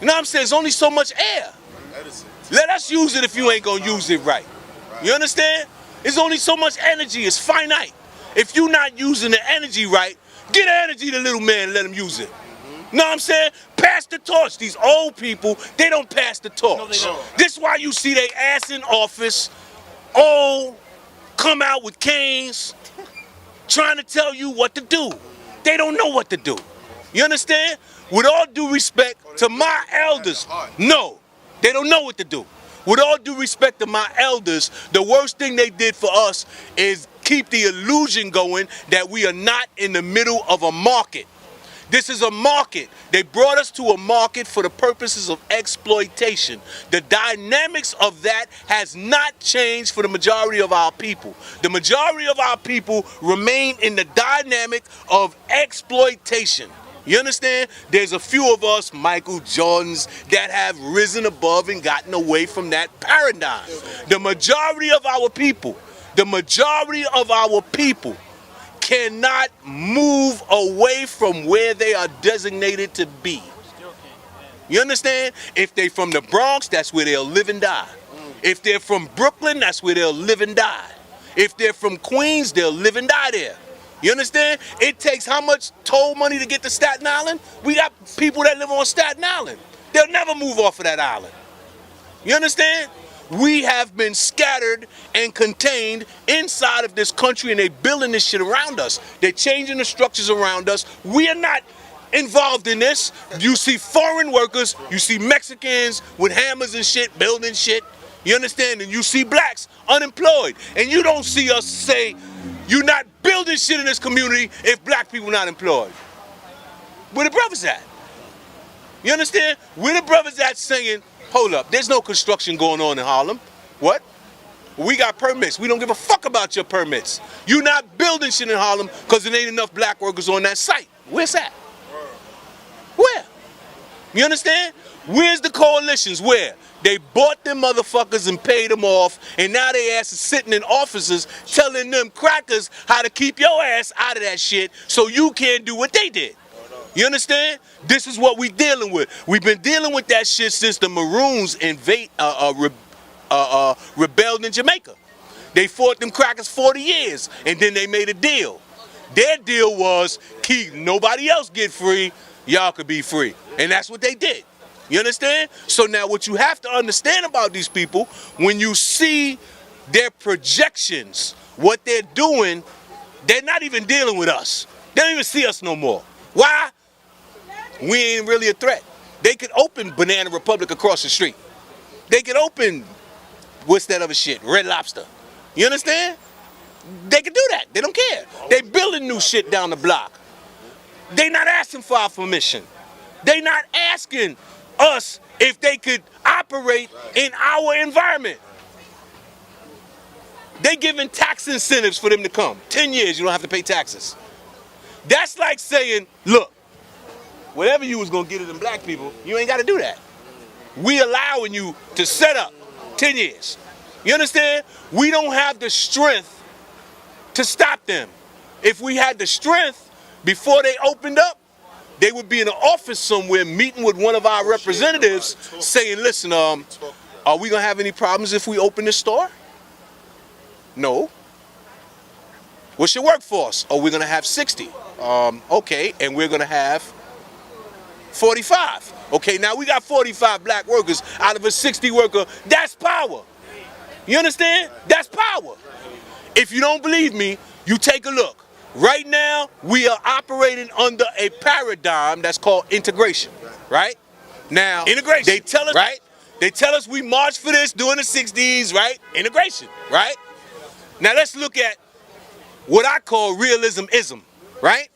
You know what I'm saying? There's only so much air. Let us use it if you ain't gonna use it right. You understand? There's only so much energy. It's finite. If you're not using the energy right, get the energy to little man and let him use it. You know what I'm saying? Pass the torch. These old people, they don't pass the torch. No, they don't. This is why you see they ass in office, old, come out with canes, trying to tell you what to do. They don't know what to do. You understand? With all due respect, To my elders, no. They don't know what to do. With all due respect to my elders, the worst thing they did for us is keep the illusion going that we are not in the middle of a market. This is a market. They brought us to a market for the purposes of exploitation. The dynamics of that has not changed for the majority of our people. The majority of our people remain in the dynamic of exploitation. You understand? There's a few of us, Michael Jordans, that have risen above and gotten away from that paradigm. The majority of our people cannot move away from where they are designated to be. You understand? If they're from the Bronx, that's where they'll live and die. If they're from Brooklyn, that's where they'll live and die. If they're from Queens, they'll live and die there. You understand? It takes how much toll money to get to Staten Island? We got people that live on Staten Island. They'll never move off of that island. You understand? We have been scattered and contained inside of this country, and they're building this shit around us. They're changing the structures around us. We are not involved in this. You see foreign workers, you see Mexicans with hammers and shit, building shit. You understand? And you see blacks unemployed. And you don't see us say, you're not building shit in this community if black people not employed. Where the brothers at? You understand? Where the brothers at saying, hold up, there's no construction going on in Harlem. What? We got permits. We don't give a fuck about your permits. You're not building shit in Harlem because there ain't enough black workers on that site. Where's that? Where? You understand? Where's the coalitions? Where? They bought them motherfuckers and paid them off, and now they ass is sitting in offices telling them crackers how to keep your ass out of that shit so you can't do what they did. You understand? This is what we dealing with. We've been dealing with that shit since the Maroons rebelled in Jamaica. They fought them crackers 40 years, and then they made a deal. Their deal was, keep nobody else get free, y'all could be free. And that's what they did. You understand? So now what you have to understand about these people, when you see their projections, what they're doing, they're not even dealing with us. They don't even see us no more. Why? We ain't really a threat. They could open Banana Republic across the street. They could open, what's that other shit? Red Lobster. You understand? They could do that. They don't care. They building new shit down the block. They not asking for our permission. They not asking us if they could operate in our environment. They giving tax incentives for them to come. 10 years, you don't have to pay taxes. That's like saying, look, whatever you was gonna get to them black people, you ain't gotta do that. We allowing you to set up 10 years. You understand? We don't have the strength to stop them. If we had the strength before they opened up, they would be in an office somewhere meeting with one of our representatives saying, listen, are we gonna have any problems if we open this store? No. What's your workforce? Oh, we're gonna have 60. Okay, and we're gonna have 45. Okay, now we got 45 black workers out of a 60 worker. That's power. You understand? That's power. If you don't believe me, you take a look. Right now, we are operating under a paradigm that's called integration, right? Now, integration. They tell us, right? They tell us we marched for this during the 60s, right? Integration, right? Now let's look at what I call realism-ism, right?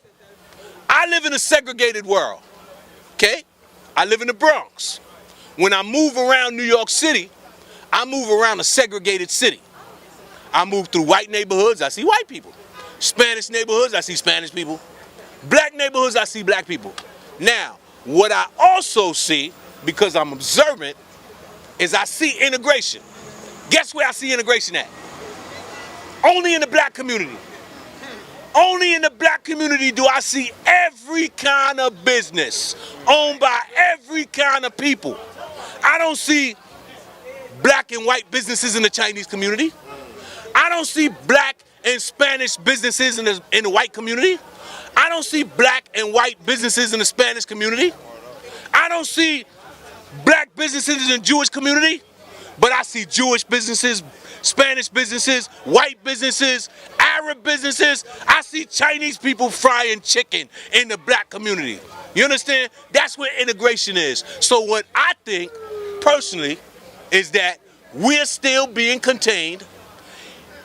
I live in a segregated world, okay? I live in the Bronx. When I move around New York City, I move around a segregated city. I move through white neighborhoods, I see white people. Spanish neighborhoods, I see Spanish people. Black neighborhoods, I see black people. Now, what I also see, because I'm observant, is I see integration. Guess where I see integration at? Only in the black community. Only in the black community do I see every kind of business owned by every kind of people. I don't see black and white businesses in the Chinese community. I don't see black and Spanish businesses in the white community. I don't see black and white businesses in the Spanish community. I don't see black businesses in the Jewish community, but I see Jewish businesses, Spanish businesses, white businesses, Arab businesses. I see Chinese people frying chicken in the black community. You understand? That's where integration is. So what I think, personally, is that we're still being contained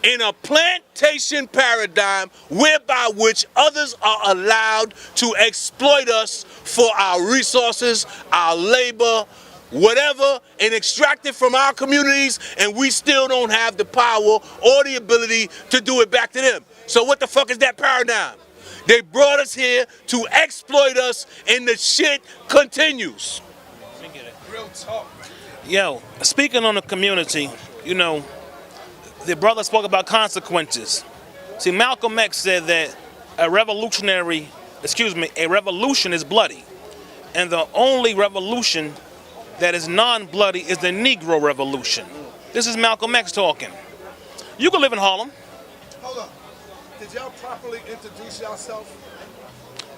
in a plantation paradigm whereby which others are allowed to exploit us for our resources, our labor, whatever, and extract it from our communities, and we still don't have the power or the ability to do it back to them. So what the fuck is that paradigm? They brought us here to exploit us, and the shit continues. Real talk. Yo, speaking on the community, you know, the brother spoke about consequences. See, Malcolm X said that a revolution is bloody. And the only revolution that is non-bloody is the Negro Revolution. This is Malcolm X talking. You can live in Harlem. Hold on. Did y'all properly introduce yourself?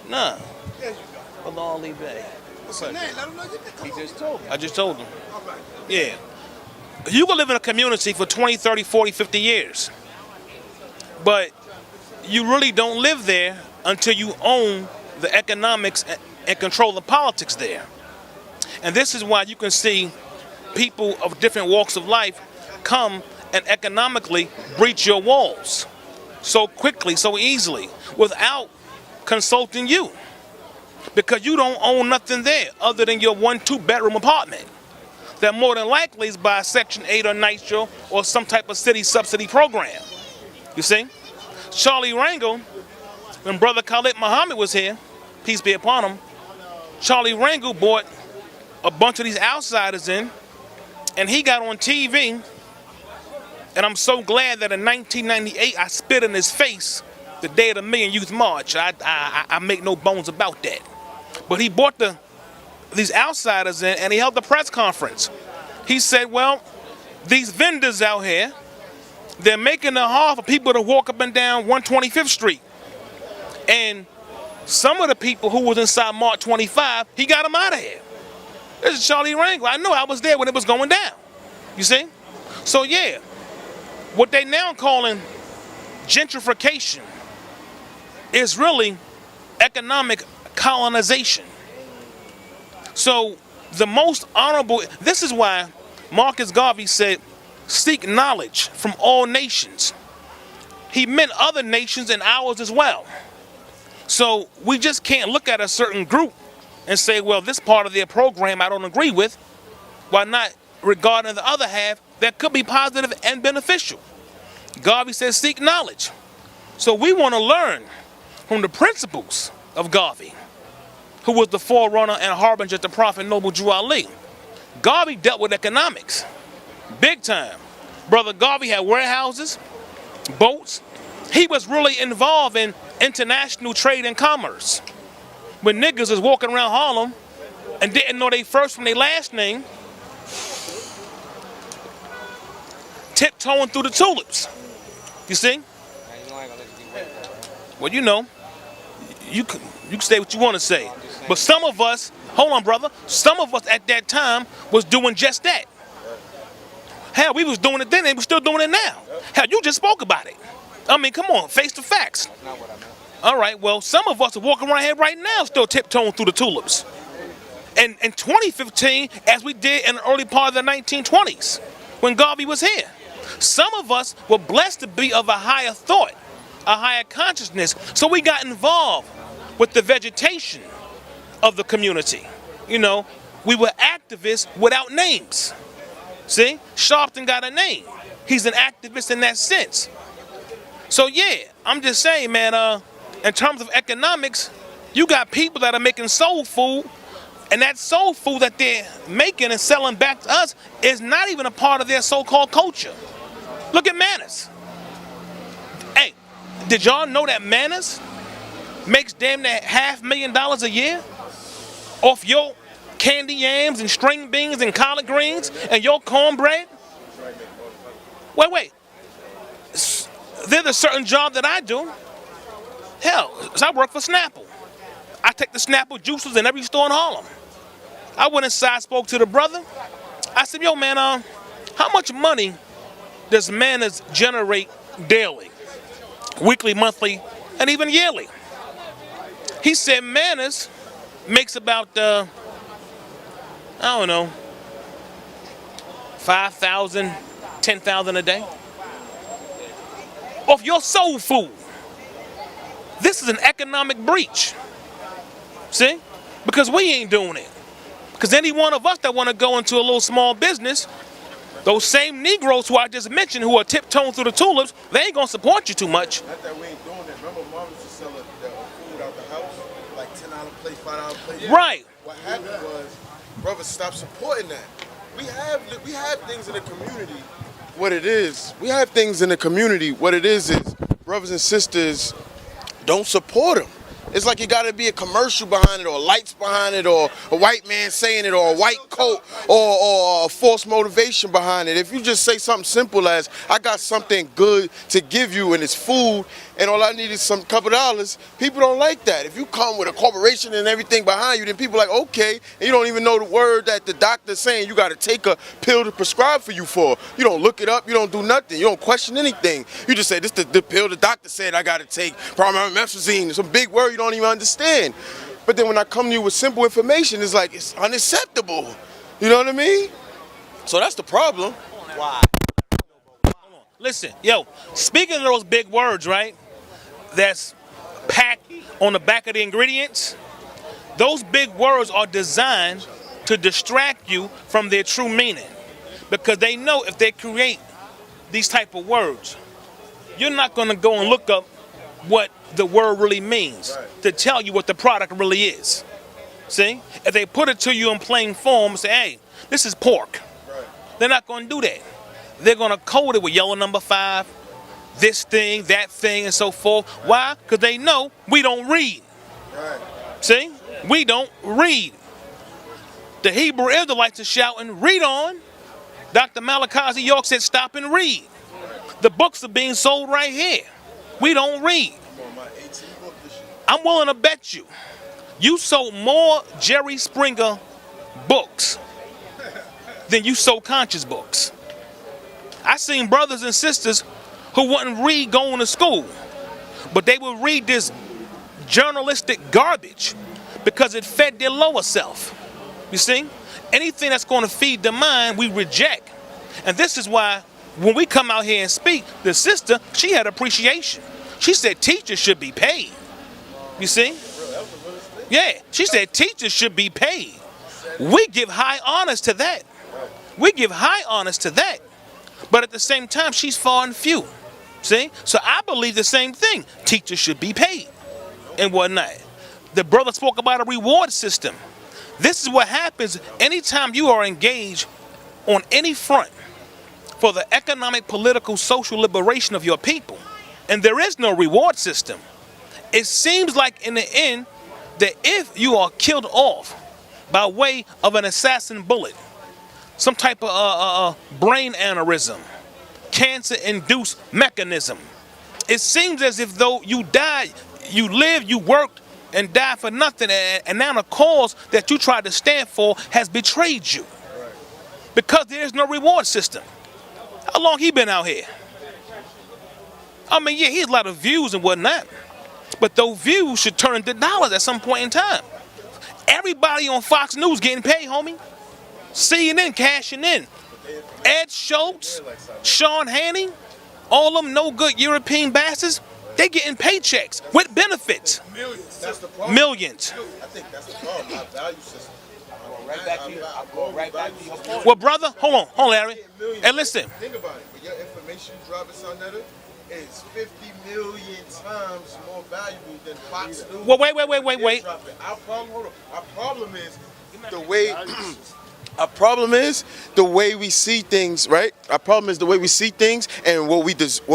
Nah. There you go. Bilal Bay. What's your name? Let him know you can come on. I just told him. All right. Yeah. You can live in a community for 20, 30, 40, 50 years. But you really don't live there until you own the economics and control the politics there. And this is why you can see people of different walks of life come and economically breach your walls so quickly, so easily, without consulting you. Because you don't own nothing there other than your 1-2 bedroom apartment that more than likely is by Section 8 or NYCHA or some type of city subsidy program. You see? Charlie Rangel, when Brother Khalid Muhammad was here, peace be upon him, Charlie Rangel brought a bunch of these outsiders in, and he got on TV, and I'm so glad that in 1998 I spit in his face the day of the Million Youth March. I make no bones about that. But he brought these outsiders in, and he held the press conference. He said, well, these vendors out here, they're making it hard for people to walk up and down 125th Street. And some of the people who was inside Mark 25, he got them out of here. This is Charlie Rangel. I know I was there when it was going down. You see? So yeah, what they now calling gentrification is really economic colonization. So the most honorable, this is why Marcus Garvey said, seek knowledge from all nations. He meant other nations and ours as well. So we just can't look at a certain group and say, well, this part of their program I don't agree with, while not regarding the other half that could be positive and beneficial. Garvey says seek knowledge. So we want to learn from the principles of Garvey, who was the forerunner and harbinger of the Prophet Noble Drew Ali. Garvey dealt with economics, big time. Brother Garvey had warehouses, boats. He was really involved in international trade and commerce. When niggas was walking around Harlem and didn't know their first from their last name, tiptoeing through the tulips. You see? Well, you know, you can say what you want to say. But some of us, hold on, brother, some of us at that time was doing just that. Hell, we was doing it then and we're still doing it now. Hell, you just spoke about it. I mean, come on, face the facts. That's not what I meant. All right, well, some of us are walking around here right now still tiptoeing through the tulips. And in 2015, as we did in the early part of the 1920s, when Garvey was here. Some of us were blessed to be of a higher thought, a higher consciousness, so we got involved with the vegetation of the community. You know, we were activists without names. See, Sharpton got a name. He's an activist in that sense. So yeah, I'm just saying, man, in terms of economics, you got people that are making soul food, and that soul food that they're making and selling back to us is not even a part of their so-called culture. Look at Manners. Hey, did y'all know that Manners makes damn near $500,000 a year off your candy yams and string beans and collard greens and your cornbread? Wait. There's a certain job that I do. Hell, I work for Snapple. I take the Snapple juices in every store in Harlem. I went inside, spoke to the brother. I said, yo, man, how much money does Manners generate daily, weekly, monthly, and even yearly? He said Manners makes about, I don't know, 5,000, 10,000 a day off your soul food. This is an economic breach. See? Because we ain't doing it. Because any one of us that want to go into a little small business, those same Negroes who I just mentioned who are tiptoeing through the tulips, they ain't going to support you too much. Not that we ain't doing it. Remember, Mom used to sell the food out the house, like $10 plate, $5 plate. Right. What happened was, brothers stopped supporting that. We have things in the community. What it is, we have things in the community. What it is brothers and sisters don't support them. It's like you gotta be a commercial behind it, or lights behind it, or a white man saying it, or a white coat, or a false motivation behind it. If you just say something simple as, I got something good to give you and it's food, and all I need is some couple dollars, people don't like that. If you come with a corporation and everything behind you, then people are like, okay, and you don't even know the word that the doctor's saying you gotta take a pill to prescribe for you for. You don't look it up, you don't do nothing, you don't question anything. You just say, this is the pill the doctor said I gotta take, promethazine, some big word you don't even understand. But then when I come to you with simple information, it's like, it's unacceptable. You know what I mean? So that's the problem. Why? Listen, yo, speaking of those big words, right, that's packed on the back of the ingredients, those big words are designed to distract you from their true meaning. Because they know if they create these type of words, you're not going to go and look up what the word really means to tell you what the product really is. See? If they put it to you in plain form and say, hey, this is pork, they're not going to do that. They're going to code it with yellow number 5, this thing, that thing, and so forth. Why? Because they know we don't read. See? We don't read. The Hebrew Israelites are shouting, read on. Dr. Malachi York said, stop and read. The books are being sold right here. We don't read. I'm willing to bet you sold more Jerry Springer books than you sold conscious books. I seen brothers and sisters who wouldn't read going to school, but they would read this journalistic garbage because it fed their lower self. You see? Anything that's going to feed the mind, we reject. And this is why when we come out here and speak, the sister, she had appreciation. She said teachers should be paid. You see? Yeah, she said teachers should be paid. We give high honors to that. We give high honors to that. But at the same time, she's far and few. See? So I believe the same thing. Teachers should be paid and whatnot. The brother spoke about a reward system. This is what happens anytime you are engaged on any front for the economic, political, social liberation of your people. And there is no reward system. It seems like in the end that if you are killed off by way of an assassin bullet, some type of brain aneurysm, cancer-induced mechanism, it seems as if though you died, you lived, you worked, and died for nothing, and now the cause that you tried to stand for has betrayed you. Because there's no reward system. How long he been out here? I mean, yeah, he has a lot of views and whatnot, but those views should turn into dollars at some point in time. Everybody on Fox News getting paid, homie. CNN cashing in. Ed Schultz, Sean Hannity, all them no good European bastards, they getting paychecks with benefits. Millions. That's the problem. Millions. I think that's the problem. Our value system. Well, brother, hold on, Larry. And listen. Think about it. When your information dropping something is 50 million times more valuable than Fox News. Well, wait. Our problem, hold on. Our problem is the way. Our problem is the way we see things, right? Our problem is the way we see things and what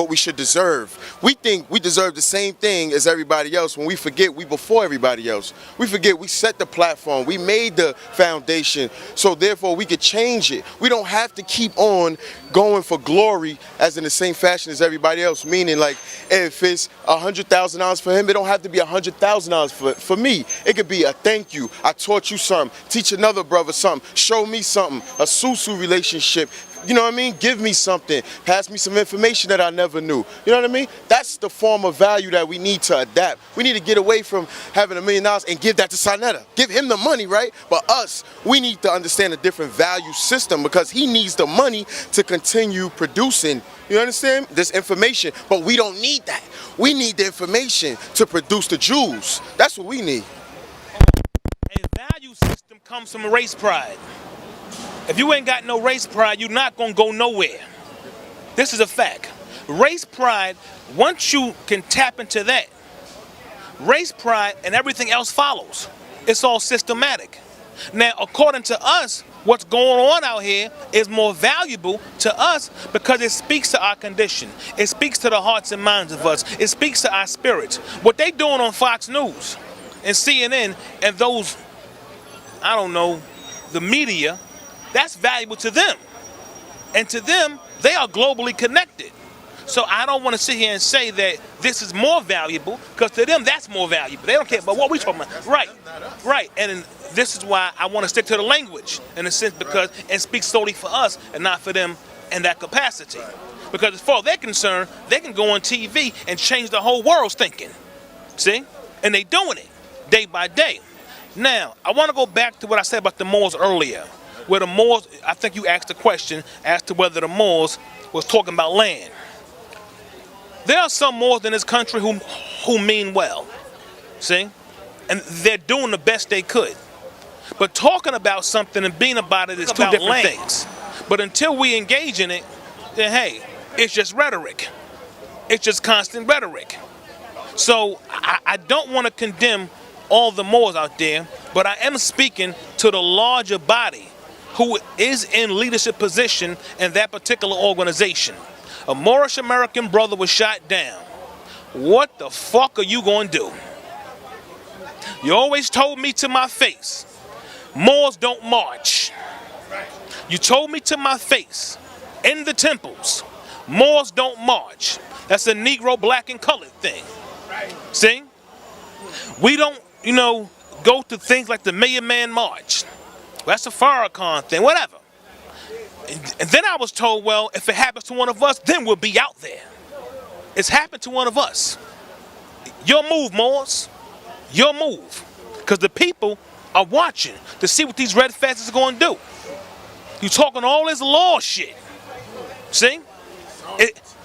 we should deserve. We think we deserve the same thing as everybody else when we forget we before everybody else. We forget we set the platform, we made the foundation, so therefore we could change it. We don't have to keep on going for glory as in the same fashion as everybody else, meaning like if it's $100,000 for him, it don't have to be $100,000 for me. It could be a thank you, I taught you something, teach another brother something, show me something, a susu relationship, you know what I mean? Give me something. Pass me some information that I never knew. You know what I mean? That's the form of value that we need to adapt. We need to get away from having $1 million and give that to Sarnetta. Give him the money, right? But us, we need to understand a different value system because he needs the money to continue producing, you understand, this information. But we don't need that. We need the information to produce the jewels. That's what we need. A value system comes from race pride. If you ain't got no race pride, you're not going to go nowhere. This is a fact. Race pride, once you can tap into that, race pride and everything else follows. It's all systematic. Now, according to us, what's going on out here is more valuable to us because it speaks to our condition. It speaks to the hearts and minds of us. It speaks to our spirits. What they doing on Fox News and CNN and those, I don't know, the media, that's valuable to them. And to them, they are globally connected. So I don't want to sit here and say that this is more valuable, because to them, that's more valuable. They don't care about what we talking about. Right. And this is why I want to stick to the language, in a sense, because it speaks solely for us and not for them in that capacity. Because as far as they're concerned, they can go on TV and change the whole world's thinking. See? And they doing it day by day. Now, I want to go back to what I said about the Moors earlier. Where the Moors, I think you asked a question as to whether the Moors was talking about land. There are some Moors in this country who mean well, see? And they're doing the best they could. But talking about something and being about it is two different things. But until we engage in it, then hey, it's just rhetoric. It's just constant rhetoric. So I don't want to condemn all the Moors out there, but I am speaking to the larger body who is in leadership position in that particular organization. A Moorish American brother was shot down. What the fuck are you going to do? You always told me to my face, Moors don't march. You told me to my face, in the temples, Moors don't march. That's a Negro, black, and colored thing. See? We don't, go to things like the Million Man March. That's a Farrakhan thing, whatever. And then I was told, well, if it happens to one of us, then we'll be out there. It's happened to one of us. Your move, Moors. Your move. Because the people are watching to see what these red fests is going to do. You talking all this law shit. See?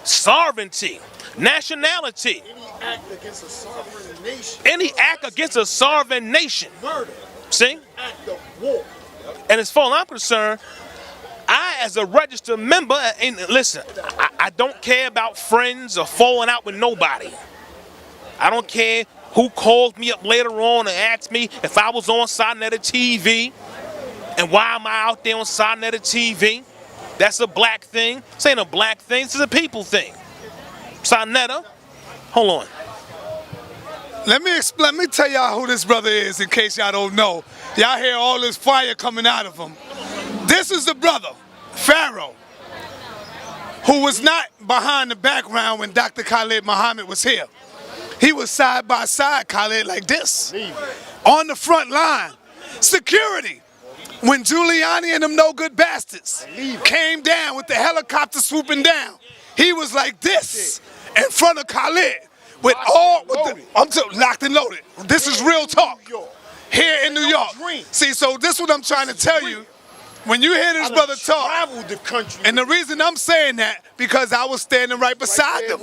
Sovereignty. Nationality. Any act against a sovereign nation. Any act against a sovereign nation. Murder. See? Act of war. And as far as I'm concerned, I, as a registered member, and listen, I don't care about friends or falling out with nobody. I don't care who calls me up later on and asks me if I was on Sarnetta TV and why am I out there on Sarnetta TV. That's a black thing. This ain't a black thing. This is a people thing. Sarnetta, hold on. Let me tell y'all who this brother is in case y'all don't know. Y'all hear all this fire coming out of him. This is the brother, Pharaoh, who was not behind the background when Dr. Khalid Muhammad was here. He was side by side, Khalid, like this, on the front line. Security. When Giuliani and them no good bastards came down with the helicopter swooping down, he was like this in front of Khalid. I'm locked and loaded. This is real talk. Here in New York. See, so this is what I'm trying to tell you. When you hear this brother talk, and the reason I'm saying that, because I was standing right beside them.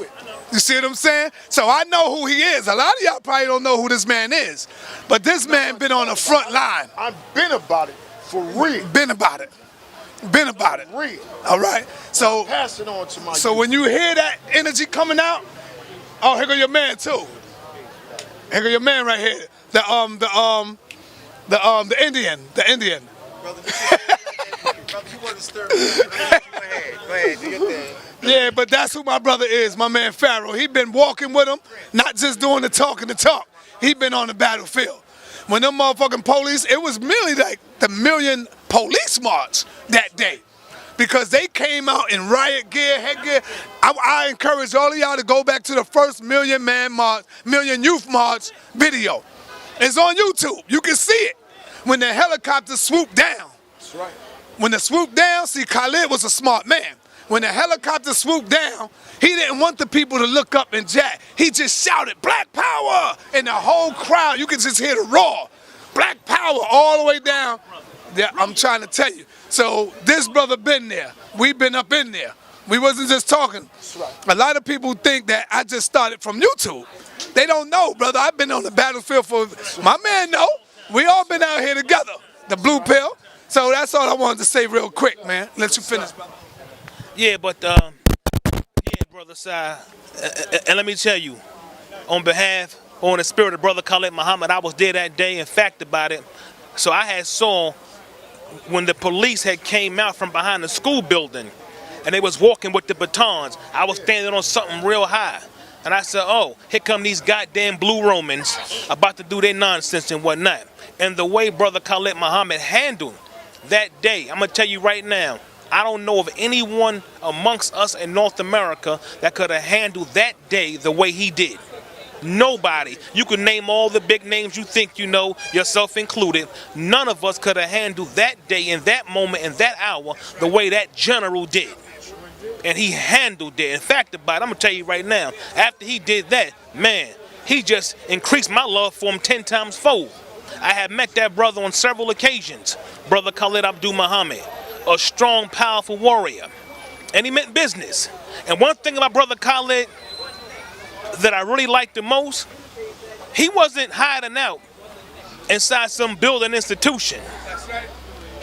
You see what I'm saying? So I know who he is. A lot of y'all probably don't know who this man is. But this man been on the front line. I've been about it, for real. Been about it. Been about it. Real. All right? So, pass it on to my so when you hear that energy coming out, oh, here go your man too. Here go your man right here. The Indian. The Indian. Brother, you want to stir me? Go ahead, do your thing. Yeah, but that's who my brother is, my man Pharaoh. He been walking with him, not just doing the talk. He been on the battlefield. When them motherfucking police, it was merely like the Million Police March that day. Because they came out in riot gear, headgear. I encourage all of y'all to go back to the first Million Youth March video. It's on YouTube. You can see it. When the helicopter swooped down. That's right. When the swoop down, see, Khalid was a smart man. When the helicopter swooped down, he didn't want the people to look up and jack. He just shouted, "Black power!" And the whole crowd, you can just hear the roar. Black power all the way down. Yeah, I'm trying to tell you. So this brother been there. We've been up in there. We wasn't just talking. A lot of people think that I just started from YouTube. They don't know, brother. I've been on the battlefield for, my man know. We all been out here together. The blue pill. So that's all I wanted to say real quick, man. Let you finish, brother. Yeah, but brother Si, and let me tell you, on the spirit of Brother Khalid Muhammad, I was there that day. In fact, about it. So I had saw when the police had came out from behind the school building, and they was walking with the batons. I was standing on something real high, and I said, "Oh, here come these goddamn blue Romans about to do their nonsense and whatnot." And the way Brother Khalid Muhammad handled that day, I'm gonna tell you right now, I don't know of anyone amongst us in North America that could have handled that day the way he did. Nobody. You can name all the big names you think you know, yourself included. None of us could have handled that day, in that moment, in that hour, the way that general did. And he handled it. In fact, about it, I'm going to tell you right now, after he did that, man, he just increased my love for him 10 times fold. I have met that brother on several occasions, Brother Khalid Abdul Muhammad, a strong, powerful warrior. And he meant business. And one thing about Brother Khalid that I really liked the most, he wasn't hiding out inside some building institution.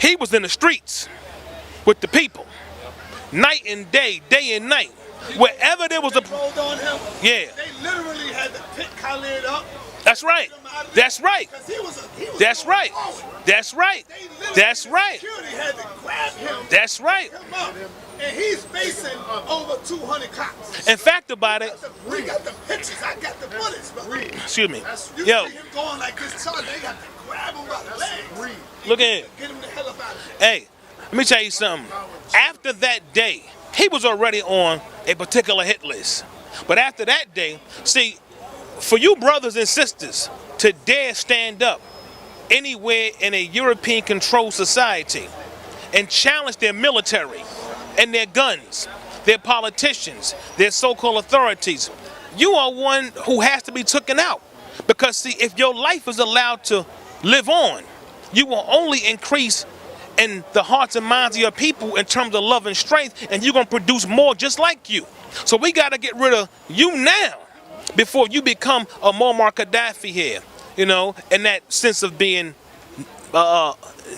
He was in the streets with the people, night and day and night. Wherever there was a... Yeah. They literally had to pick Khalid up. That's right. That's right. That's right. That's right. That's right. Security had to grab him. That's right. And he's facing over 200 cops. In fact about it, We got the pictures. I got the bullets, bro. excuse me. You Yo, see him going like this, Charlie. They got to grab him by the legs. look at it. Get him the hell up out of there. Hey, let me tell you something. After that day, he was already on a particular hit list. But after that day, see, for you brothers and sisters to dare stand up anywhere in a European-controlled society and challenge their military and their guns, their politicians, their so-called authorities, you are one who has to be taken out. Because see, if your life is allowed to live on, you will only increase in the hearts and minds of your people in terms of love and strength, and you're going to produce more just like you. So we got to get rid of you now before you become a Muammar Gaddafi here, you know, in that sense of being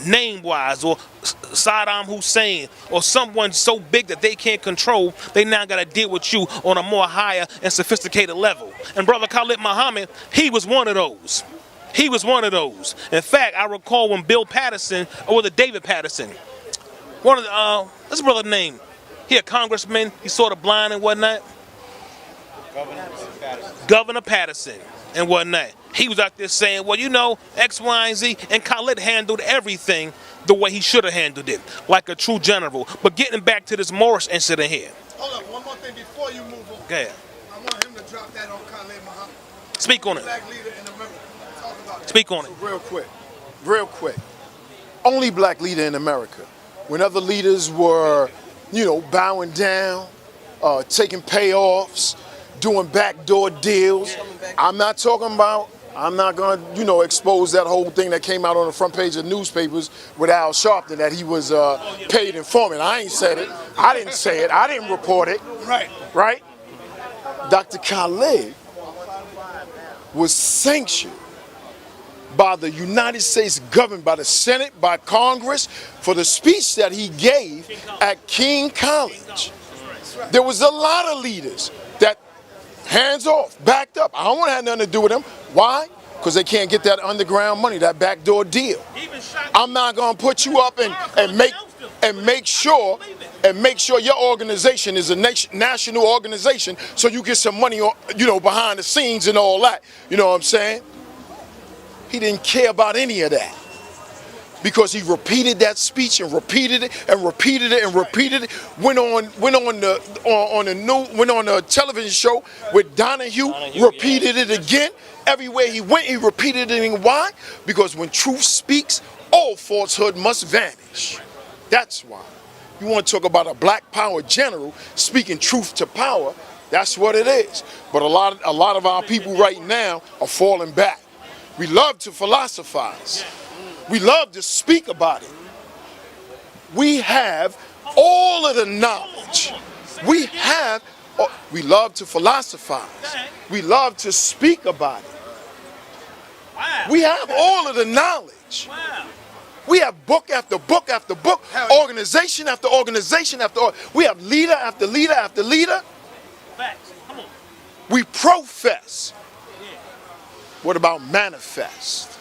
name-wise, or Saddam Hussein, or someone so big that they can't control, they now got to deal with you on a more higher and sophisticated level. And Brother Khalid Muhammad, he was one of those. He was one of those. In fact, I recall when Bill Patterson, or the David Patterson, one of the, what's his brother's name? He a congressman, he's sort of blind and whatnot. Governor Patterson and whatnot. He was out there saying, well, you know, X, Y, and Z, and Khalid handled everything the way he should have handled it, like a true general. But getting back to this Moorish incident here. Hold up, one more thing before you move on. Go ahead. I want him to drop that on Khalid Muhammad. Speak on it. Black leader in America. Talk about it. Speak on it. Real quick. Only black leader in America. When other leaders were, bowing down, taking payoffs, doing backdoor deals. I'm not going to, expose that whole thing that came out on the front page of newspapers with Al Sharpton that he was paid informant. I ain't said it. I didn't say it. I didn't report it. Right? Dr. Khalid was sanctioned by the United States government, by the Senate, by Congress, for the speech that he gave at King College. There was a lot of leaders that hands off, backed up. I don't want to have nothing to do with them. Why? Because they can't get that underground money, that backdoor deal. I'm not going to put you up and make sure your organization is a national organization so you get some money, behind the scenes and all that. You know what I'm saying? He didn't care about any of that because he repeated that speech and repeated it and repeated it and repeated it. Went on the television show with Donahue, repeated it again. Everywhere he went, he repeated it. And why? Because when truth speaks, all falsehood must vanish. That's why. You want to talk about a black power general speaking truth to power, that's what it is. But a lot of our people right now are falling back. We love to philosophize. We love to speak about it. We have all of the knowledge. We love to philosophize. We love to speak about it. We have all of the knowledge. We have book after book after book, organization after organization we have leader after leader after leader. We profess. What about manifest?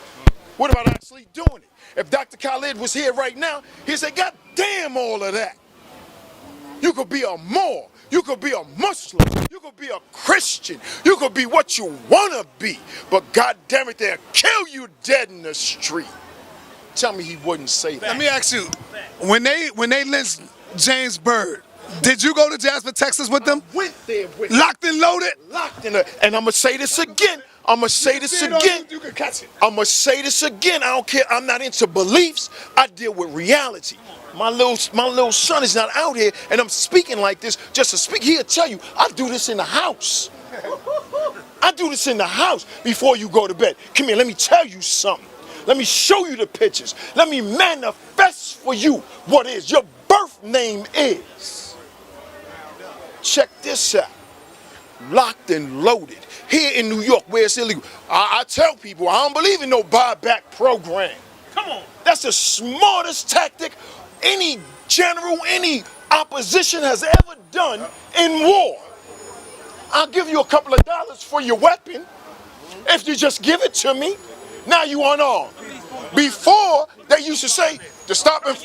What about actually doing it? If Dr. Khalid was here right now, he'd say, God damn all of that. You could be a Moor, you could be a Muslim, you could be a Christian, you could be what you want to be, but God damn it, they'll kill you dead in the street. Tell me he wouldn't say that. Let me ask you, when they lynched James Byrd, did you go to Jasper, Texas with them? Went there with Locked and loaded? locked in there. And I'm going to say this again. I'm going to say this again. You can catch it. I'm going to say this again. I don't care. I'm not into beliefs. I deal with reality. My little son is not out here, and I'm speaking like this just to speak. He'll tell you, I do this in the house. I do this in the house before you go to bed. Come here, let me tell you something. Let me show you the pictures. Let me manifest for you what is your birth name is. Check this out. Locked and loaded. Here in New York where it's illegal. I tell people I don't believe in no buyback program. Come on. That's the smartest tactic any general, any opposition has ever done in war. I'll give you a couple of dollars for your weapon if you just give it to me. Now you unarmed. Before, they used to say, the stop and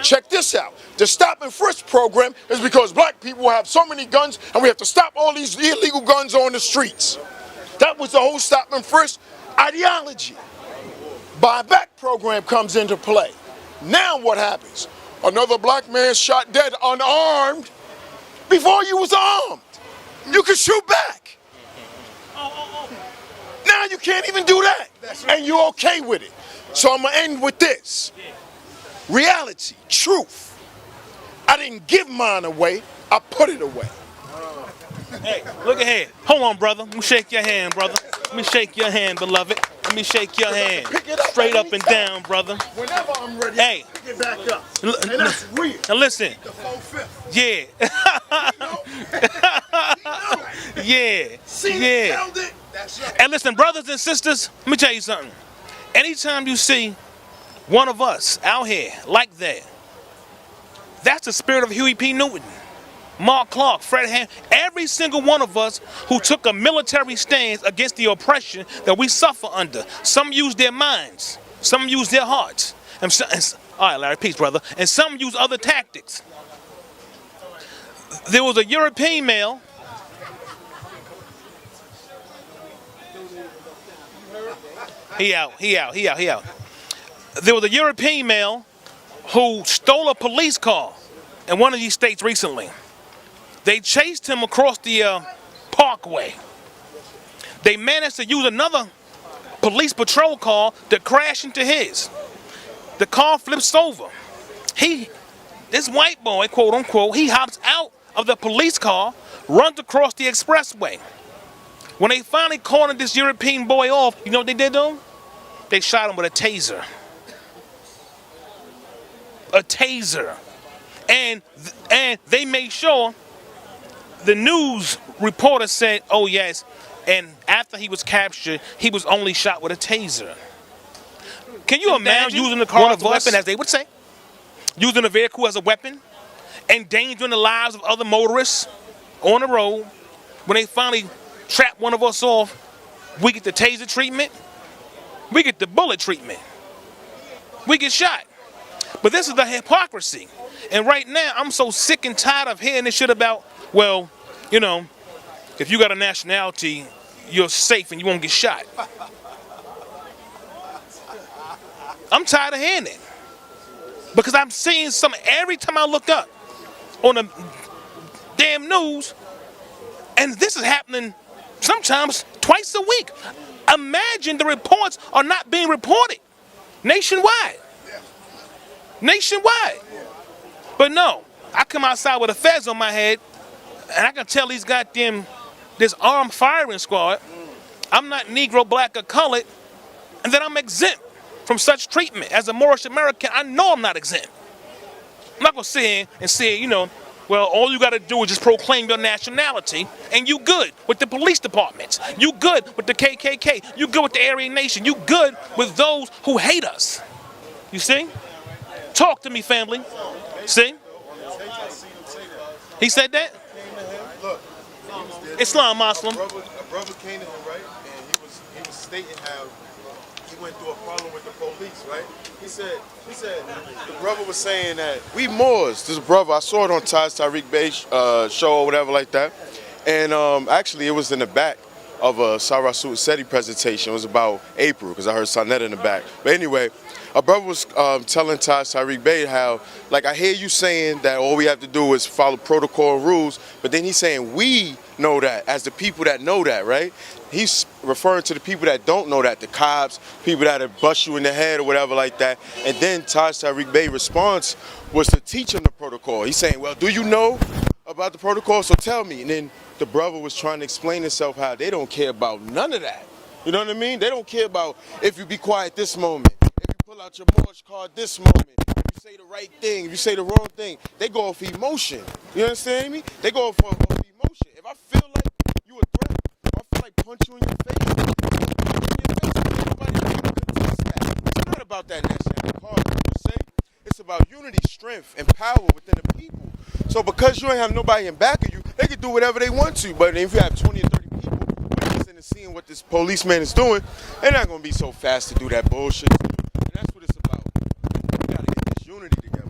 check this out. The stop and frisk program is because black people have so many guns and we have to stop all these illegal guns on the streets. That was the whole stop and frisk ideology. Buyback program comes into play. Now what happens? Another black man shot dead unarmed before you was armed. You can shoot back. Now you can't even do that. And you're okay with it. So I'm going to end with this. Reality, truth. I didn't give mine away. I put it away. Hey, look ahead. Hold on, brother. Let me shake your hand, brother. Let me shake your hand, beloved. Let me shake your hand. Straight up and down, brother. Whenever I'm ready, Hey. pick it back up. And that's real. Now listen. The 4/5. Yeah. Yeah. See, Yeah. held it. That's right. And listen, brothers and sisters, let me tell you something. Anytime you see one of us out here like that, that's the spirit of Huey P. Newton, Mark Clark, Fred Ham, every single one of us who took a military stance against the oppression that we suffer under. Some use their minds, some use their hearts. All right, Larry, peace, brother. And some use other tactics. There was a European male. He out. There was a European male who stole a police car in one of these states recently. They chased him across the parkway. They managed to use another police patrol car to crash into his. The car flips over. This white boy, quote unquote, he hops out of the police car, runs across the expressway. When they finally cornered this European boy off, you know what they did to him? They shot him with a taser. A taser. And they made sure, the news reporter said, oh yes, and after he was captured, he was only shot with a taser. Can you imagine using the car as a weapon, as they would say? Using a vehicle as a weapon? Endangering the lives of other motorists on the road. When they finally trap one of us off, we get the taser treatment, we get the bullet treatment, we get shot. But this is the hypocrisy. And right now, I'm so sick and tired of hearing this shit about, well, you know, if you got a nationality, you're safe and you won't get shot. I'm tired of hearing it. Because I'm seeing every time I look up on the damn news, and this is happening sometimes twice a week. Imagine the reports are not being reported nationwide. Nationwide. But no, I come outside with a fez on my head, and I can tell this armed firing squad, I'm not Negro, black, or colored, and that I'm exempt from such treatment. As a Moorish American, I know I'm not exempt. I'm not gonna sit here and say, well, all you gotta do is just proclaim your nationality, and you good with the police departments. You good with the KKK. You good with the Aryan Nation. You good with those who hate us. You see? Talk to me, family. See? He said that? Look, Islam, Muslim. A brother came to him, right? And he was stating how he went through a problem with the police, right? He said the brother was saying that we Moors. This brother, I saw it on Tariq Bey's show or whatever like that, and actually it was in the back of a Sarah Seti presentation. It was about April because I heard Sanet in the back. But anyway, a brother was telling Tariq Bey how, like, I hear you saying that all we have to do is follow protocol and rules, but then he's saying we know that as the people that know that, right? He's referring to the people that don't know that, the cops, people that have bust you in the head or whatever like that. And then Tariq Bey's response was to teach him the protocol. He's saying, well, do you know about the protocol? So tell me. And then the brother was trying to explain himself how they don't care about none of that. You know what I mean? They don't care about if you be quiet this moment, if you pull out your Moorish card this moment, if you say the right thing, if you say the wrong thing. They go off emotion. You understand me? They go off emotion. If I feel like you a threat, if I feel like punch you in your face, nobody can contest that. It's not about that national card, you say. It's about unity, strength, and power within the people. So because you ain't have nobody in back of you, they can do whatever they want to. But if you have 20 or 30 people witnessing and seeing what this policeman is doing, they're not going to be so fast to do that bullshit. And that's what it's about. We got to get this unity together.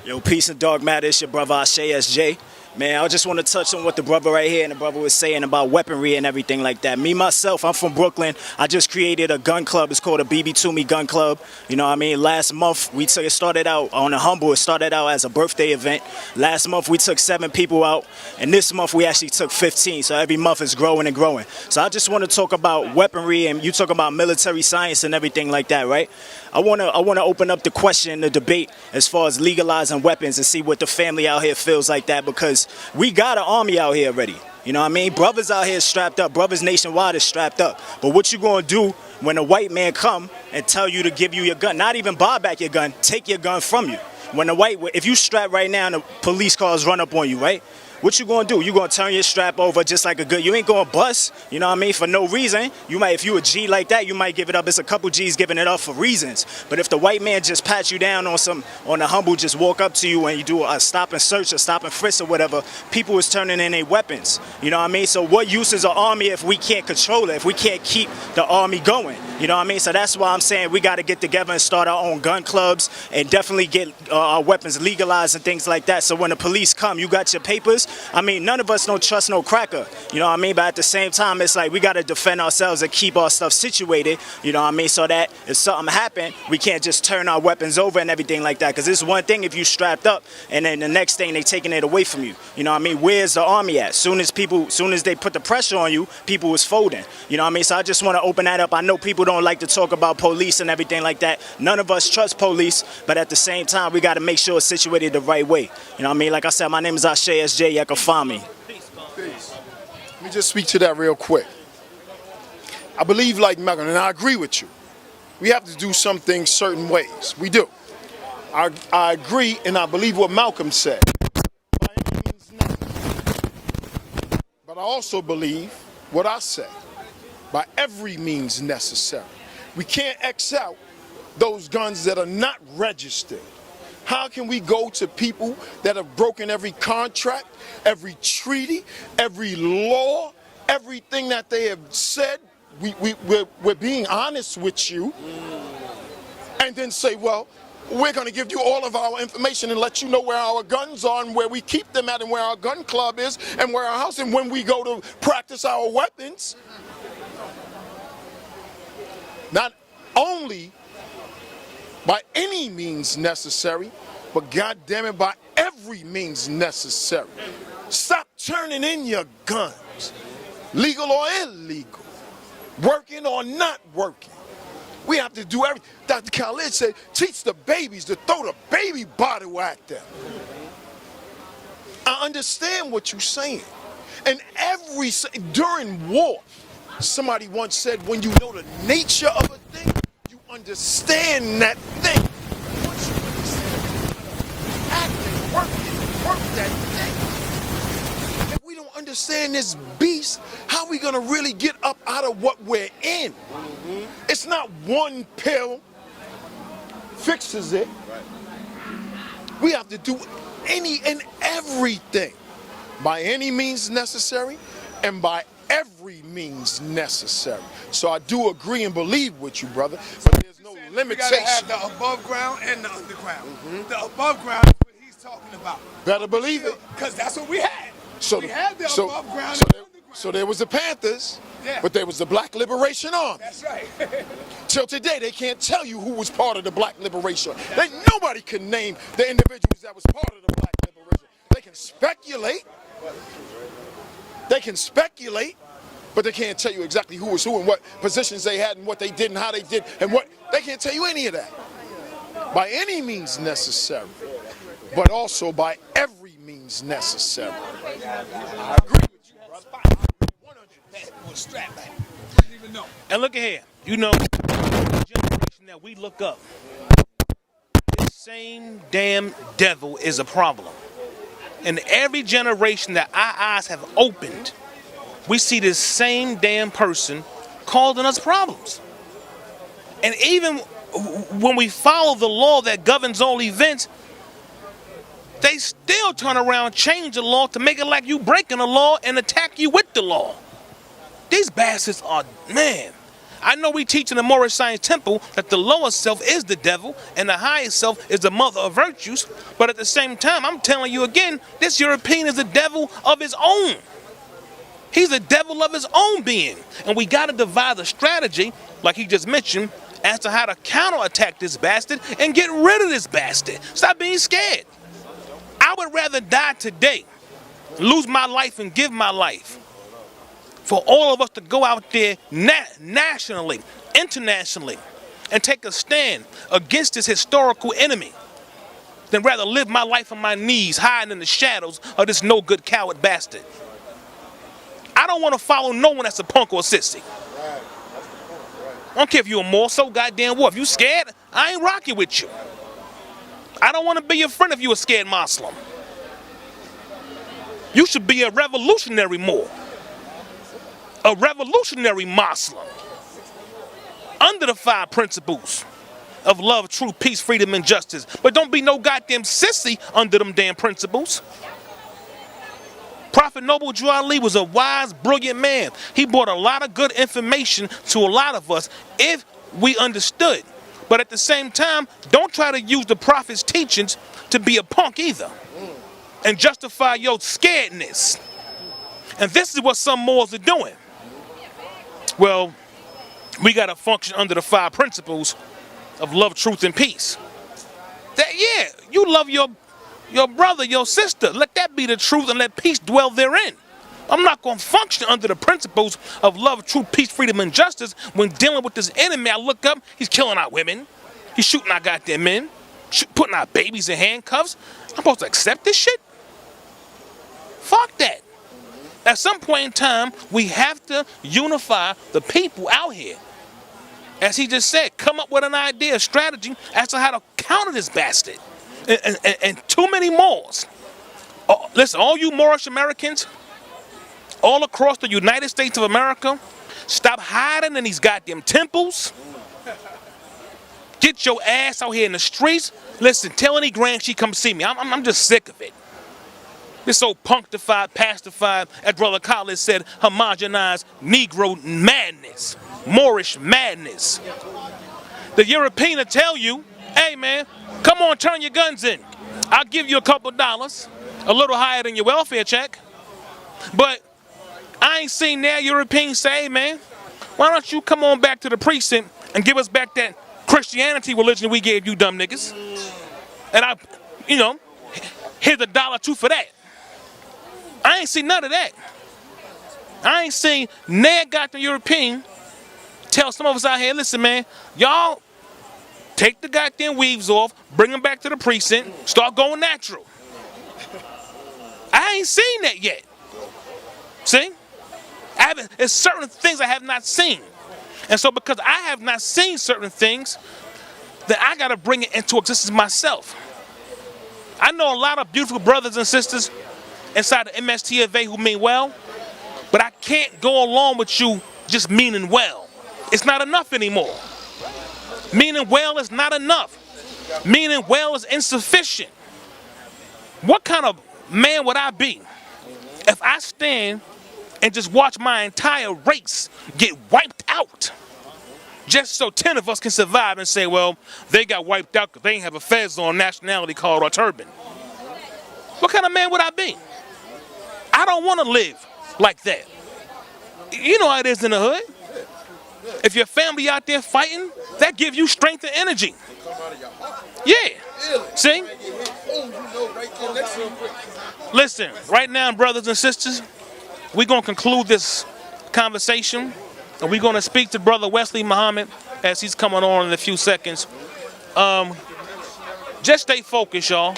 Yo, peace and dark matter. It's your brother Ashe SJ. Man, I just want to touch on what the brother right here and the brother was saying about weaponry and everything like that. Me, myself, I'm from Brooklyn. I just created a gun club. It's called a BB Toomey Gun Club. You know what I mean? Last month, it started out on a humble. It started out as a birthday event. Last month, we took 7 people out. And this month, we actually took 15. So every month is growing and growing. So I just want to talk about weaponry, and you talk about military science and everything like that, right? I want to open up the question, the debate, as far as legalizing weapons and see what the family out here feels like that, because we got an army out here already. You know what I mean? Brothers out here strapped up. Brothers nationwide is strapped up. But what you going to do when a white man come and tell you to give you your gun? Not even buy back your gun. Take your gun from you. If you strap right now and the police cars run up on you, right? What you gonna do? You gonna turn your strap over just like a good? You ain't gonna bust, you know what I mean, for no reason. If you a G like that, you might give it up. It's a couple G's giving it up for reasons. But if the white man just pat you down on a humble, just walk up to you and you do a stop and search or stop and frisk or whatever, people is turning in their weapons. You know what I mean? So what use is an army if we can't control it, if we can't keep the army going? You know what I mean? So that's why I'm saying we got to get together and start our own gun clubs and definitely get our weapons legalized and things like that. So when the police come, you got your papers. I mean, none of us don't trust no cracker. You know what I mean? But at the same time, it's like we got to defend ourselves and keep our stuff situated. You know what I mean? So that if something happen, we can't just turn our weapons over and everything like that. Because it's one thing if you strapped up and then the next thing they taking it away from you. You know what I mean? Where's the army at? Soon as they put the pressure on you, people was folding. You know what I mean? So I just want to open that up. I know people don't like to talk about police and everything like that. None of us trust police, but at the same time, we got to make sure it's situated the right way. You know what I mean? Like I said, my name is Ashe SJ. Y'all can find me. Peace. Let me just speak to that real quick. I believe like Malcolm, and I agree with you. We have to do some things certain ways. We do. I agree, and I believe what Malcolm said. By any means necessary. But I also believe what I say. By every means necessary. We can't X out those guns that are not registered. How can we go to people that have broken every contract, every treaty, every law, everything that they have said? We're being honest with you, and then say, well, we're going to give you all of our information and let you know where our guns are and where we keep them at and where our gun club is and where our house, and when we go to practice our weapons. Not only by any means necessary, but goddamn it, by every means necessary. Stop turning in your guns, legal or illegal, working or not working. We have to do everything. Dr. Khalid said, teach the babies to throw the baby bottle at them. I understand what you're saying. And during war, somebody once said, when you know the nature of a thing, you understand that thing. Once you understand, act and work that thing. If we don't understand this beast, how are we gonna really get up out of what we're in? It's not one pill fixes it. We have to do any and everything by any means necessary and by every means necessary. So I do agree and believe with you, brother, but there's no limitation. We gotta have the above ground and the underground. The above ground is what he's talking about. Better believe it. Because that's what we had. So we had the above ground so and there, underground. so there was the Panthers, Yeah. but there was the Black Liberation Army. That's right. Till today, they can't tell you who was part of the Black Liberation. Nobody can name the individuals that was part of the Black Liberation. They can speculate. They can speculate, but they can't tell you exactly who was who and what positions they had and what they did and how they did and what. They can't tell you any of that. By any means necessary, but also by every means necessary. I agree with you, brother. 100%. And look at here. You know, the generation that we look up, this same damn devil is a problem. In every generation that our eyes have opened, we see this same damn person causing us problems. And even when we follow the law that governs all events, they still turn around, change the law to make it like you breaking the law and attack you with the law. These bastards are, man. I know we teach in the Moorish Science Temple that the lower self is the devil and the higher self is the mother of virtues. But at the same time, I'm telling you again, this European is the devil of his own. He's the devil of his own being. And we got to devise a strategy, like he just mentioned, as to how to counterattack this bastard and get rid of this bastard. Stop being scared. I would rather die today, lose my life and give my life, for all of us to go out there nationally, internationally, and take a stand against this historical enemy, than rather live my life on my knees, hiding in the shadows of this no-good coward bastard. I don't want to follow no one that's a punk or a sissy. I don't care if you're a Moor, so goddamn what. If you scared, I ain't rocking with you. I don't want to be your friend if you a scared Muslim. You should be a revolutionary Moor. A revolutionary Muslim. Under the 5 principles of love, truth, peace, freedom, and justice. But don't be no goddamn sissy under them damn principles. Prophet Noble Drew Ali was a wise, brilliant man. He brought a lot of good information to a lot of us if we understood. But at the same time, don't try to use the prophet's teachings to be a punk either and justify your scaredness. And this is what some Moors are doing. Well, we got to function under the 5 principles of love, truth, and peace. That, yeah, you love your brother, your sister. Let that be the truth and let peace dwell therein. I'm not going to function under the principles of love, truth, peace, freedom, and justice when dealing with this enemy. I look up, he's killing our women. He's shooting our goddamn men. Putting our babies in handcuffs. I'm supposed to accept this shit? Fuck that. At some point in time, we have to unify the people out here. As he just said, come up with an idea, a strategy as to how to counter this bastard. And too many Moors. Oh, listen, all you Moorish Americans, all across the United States of America, stop hiding in these goddamn temples. Get your ass out here in the streets. Listen, tell any grand she come see me. I'm just sick of it. This so punctified, pacified, as Brother Collins said, homogenized Negro madness, Moorish madness. The European will tell you, hey man, come on, turn your guns in. I'll give you a couple dollars, a little higher than your welfare check. But I ain't seen that European say, hey man, why don't you come on back to the precinct and give us back that Christianity religion we gave you dumb niggas. And here's $1 for that. I ain't seen none of that. I ain't seen Ned got the European tell some of us out here, listen, man, y'all take the goddamn weaves off, bring them back to the precinct, start going natural. I ain't seen that yet. See? There's certain things I have not seen. And so because I have not seen certain things, then I got to bring it into existence myself. I know a lot of beautiful brothers and sisters inside the MSTFA who mean well, but I can't go along with you just meaning well. It's not enough anymore. Meaning well is not enough. Meaning well is insufficient. What kind of man would I be if I stand and just watch my entire race get wiped out just so 10 of us can survive and say, well, they got wiped out because they didn't have a fez on nationality card or turban? What kind of man would I be? I don't want to live like that. You know how it is in the hood. If your family out there fighting, that gives you strength and energy. Yeah. See? Listen, right now, brothers and sisters, we're going to conclude this conversation, and we're going to speak to Brother Wesley Muhammad as he's coming on in a few seconds. Just stay focused, y'all.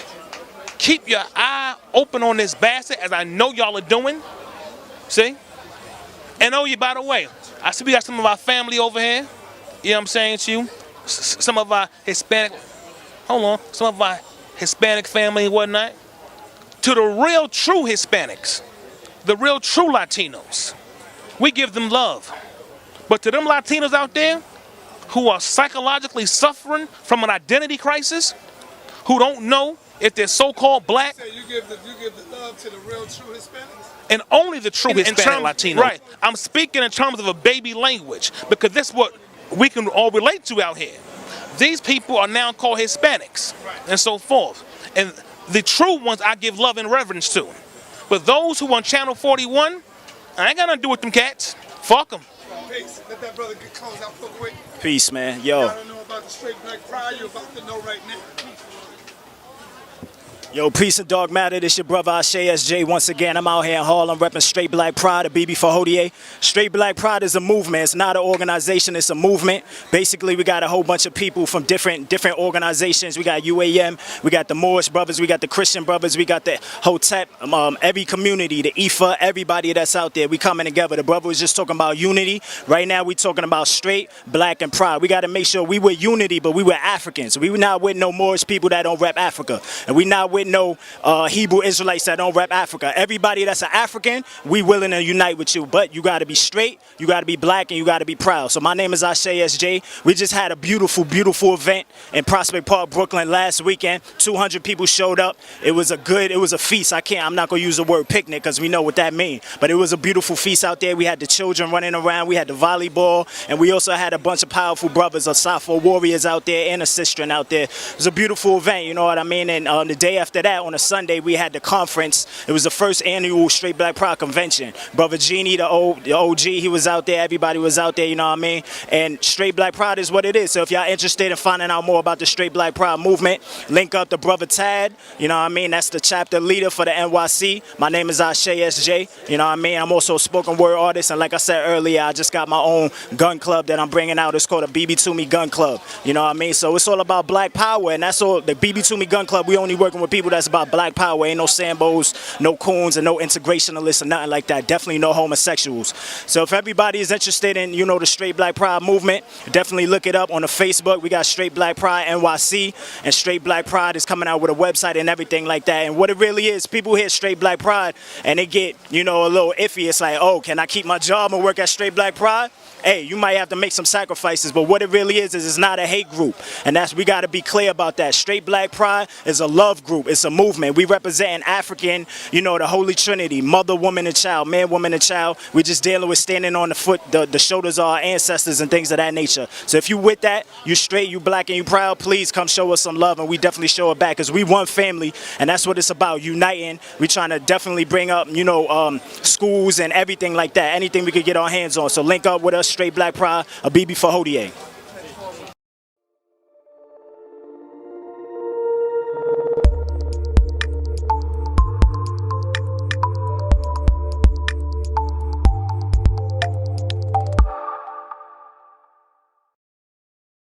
Keep your eye open on this bastard, as I know y'all are doing. See? And oh, yeah, by the way, I see we got some of our family over here. You know what I'm saying to you? Some of our Hispanic, some of our Hispanic family and whatnot. To the real true Hispanics, the real true Latinos, we give them love. But to them Latinos out there who are psychologically suffering from an identity crisis, who don't know if they're so-called black. So you give the love to the real true Hispanics? And only the true Hispanic Latinos. Right. I'm speaking in terms of a baby language because this is what we can all relate to out here. These people are now called Hispanics and so forth. And the true ones I give love and reverence to. But those who on Channel 41, I ain't got nothing to do with them cats. Fuck them. Peace. Let that brother get closed out real quick. Peace, man. Yo. I don't know about the straight black pride. You're about to know right now. Yo, peace and dog matter. This your brother Ashe SJ. Once again, I'm out here in Harlem repping Straight Black Pride, a BB for Hodier. Straight Black Pride is a movement. It's not an organization. It's a movement. Basically, we got a whole bunch of people from different organizations. We got UAM. We got the Moorish brothers. We got the Christian brothers. We got the Hotep. Every community, the Ifa, everybody that's out there. We coming together. The brother was just talking about unity. Right now, we talking about straight, black, and pride. We got to make sure we with unity, but we were Africans. We were not with no Moorish people that don't rep Africa. And we not with no Hebrew Israelites that don't rep Africa. Everybody that's an African, we willing to unite with you. But you got to be straight, you got to be black, and you got to be proud. So my name is Ashe SJ. We just had a beautiful, beautiful event in Prospect Park, Brooklyn last weekend. 200 people showed up. It was a feast. I'm not going to use the word picnic because we know what that means. But it was a beautiful feast out there. We had the children running around. We had the volleyball. And we also had a bunch of powerful brothers, of Safo warriors out there and a sistren out there. It was a beautiful event, you know what I mean? And the day after that, on a Sunday, we had the conference. It was the first annual Straight Black Pride convention. Brother Genie, the OG, he was out there. Everybody was out there, you know what I mean? And Straight Black Pride is what it is. So if y'all interested in finding out more about the Straight Black Pride movement, link up to Brother Tad, you know what I mean? That's the chapter leader for the NYC. My name is Ashe SJ, you know what I mean? I'm also a spoken word artist, and like I said earlier, I just got my own gun club that I'm bringing out. It's called a BB Me Gun Club, you know what I mean? So it's all about black power, and that's all. The BB Me Gun Club, we only working with people that's about black power. Ain't no Sambos, no coons, and no integrationalists or nothing like that. Definitely no homosexuals. So if everybody is interested in, you know, the Straight Black Pride movement, definitely look it up on the Facebook. We got Straight Black Pride NYC, and Straight Black Pride is coming out with a website and everything like that. And what it really is, people hear Straight Black Pride and they get, you know, a little iffy. It's like, oh, can I keep my job and work at Straight Black Pride? Hey, you might have to make some sacrifices, but what it really is it's not a hate group. And we got to be clear about that. Straight Black Pride is a love group. It's a movement. We represent African, you know, the Holy Trinity, mother, woman, and child, man, woman, and child. We're just dealing with standing on the shoulders of our ancestors and things of that nature. So if you with that, you straight, you black, and you proud, please come show us some love, and we definitely show it back, because we one family, and that's what it's about, uniting. We trying to definitely bring up, you know, schools and everything like that, anything we could get our hands on. So link up with us, Straight Black Pride, a BB for Hodier.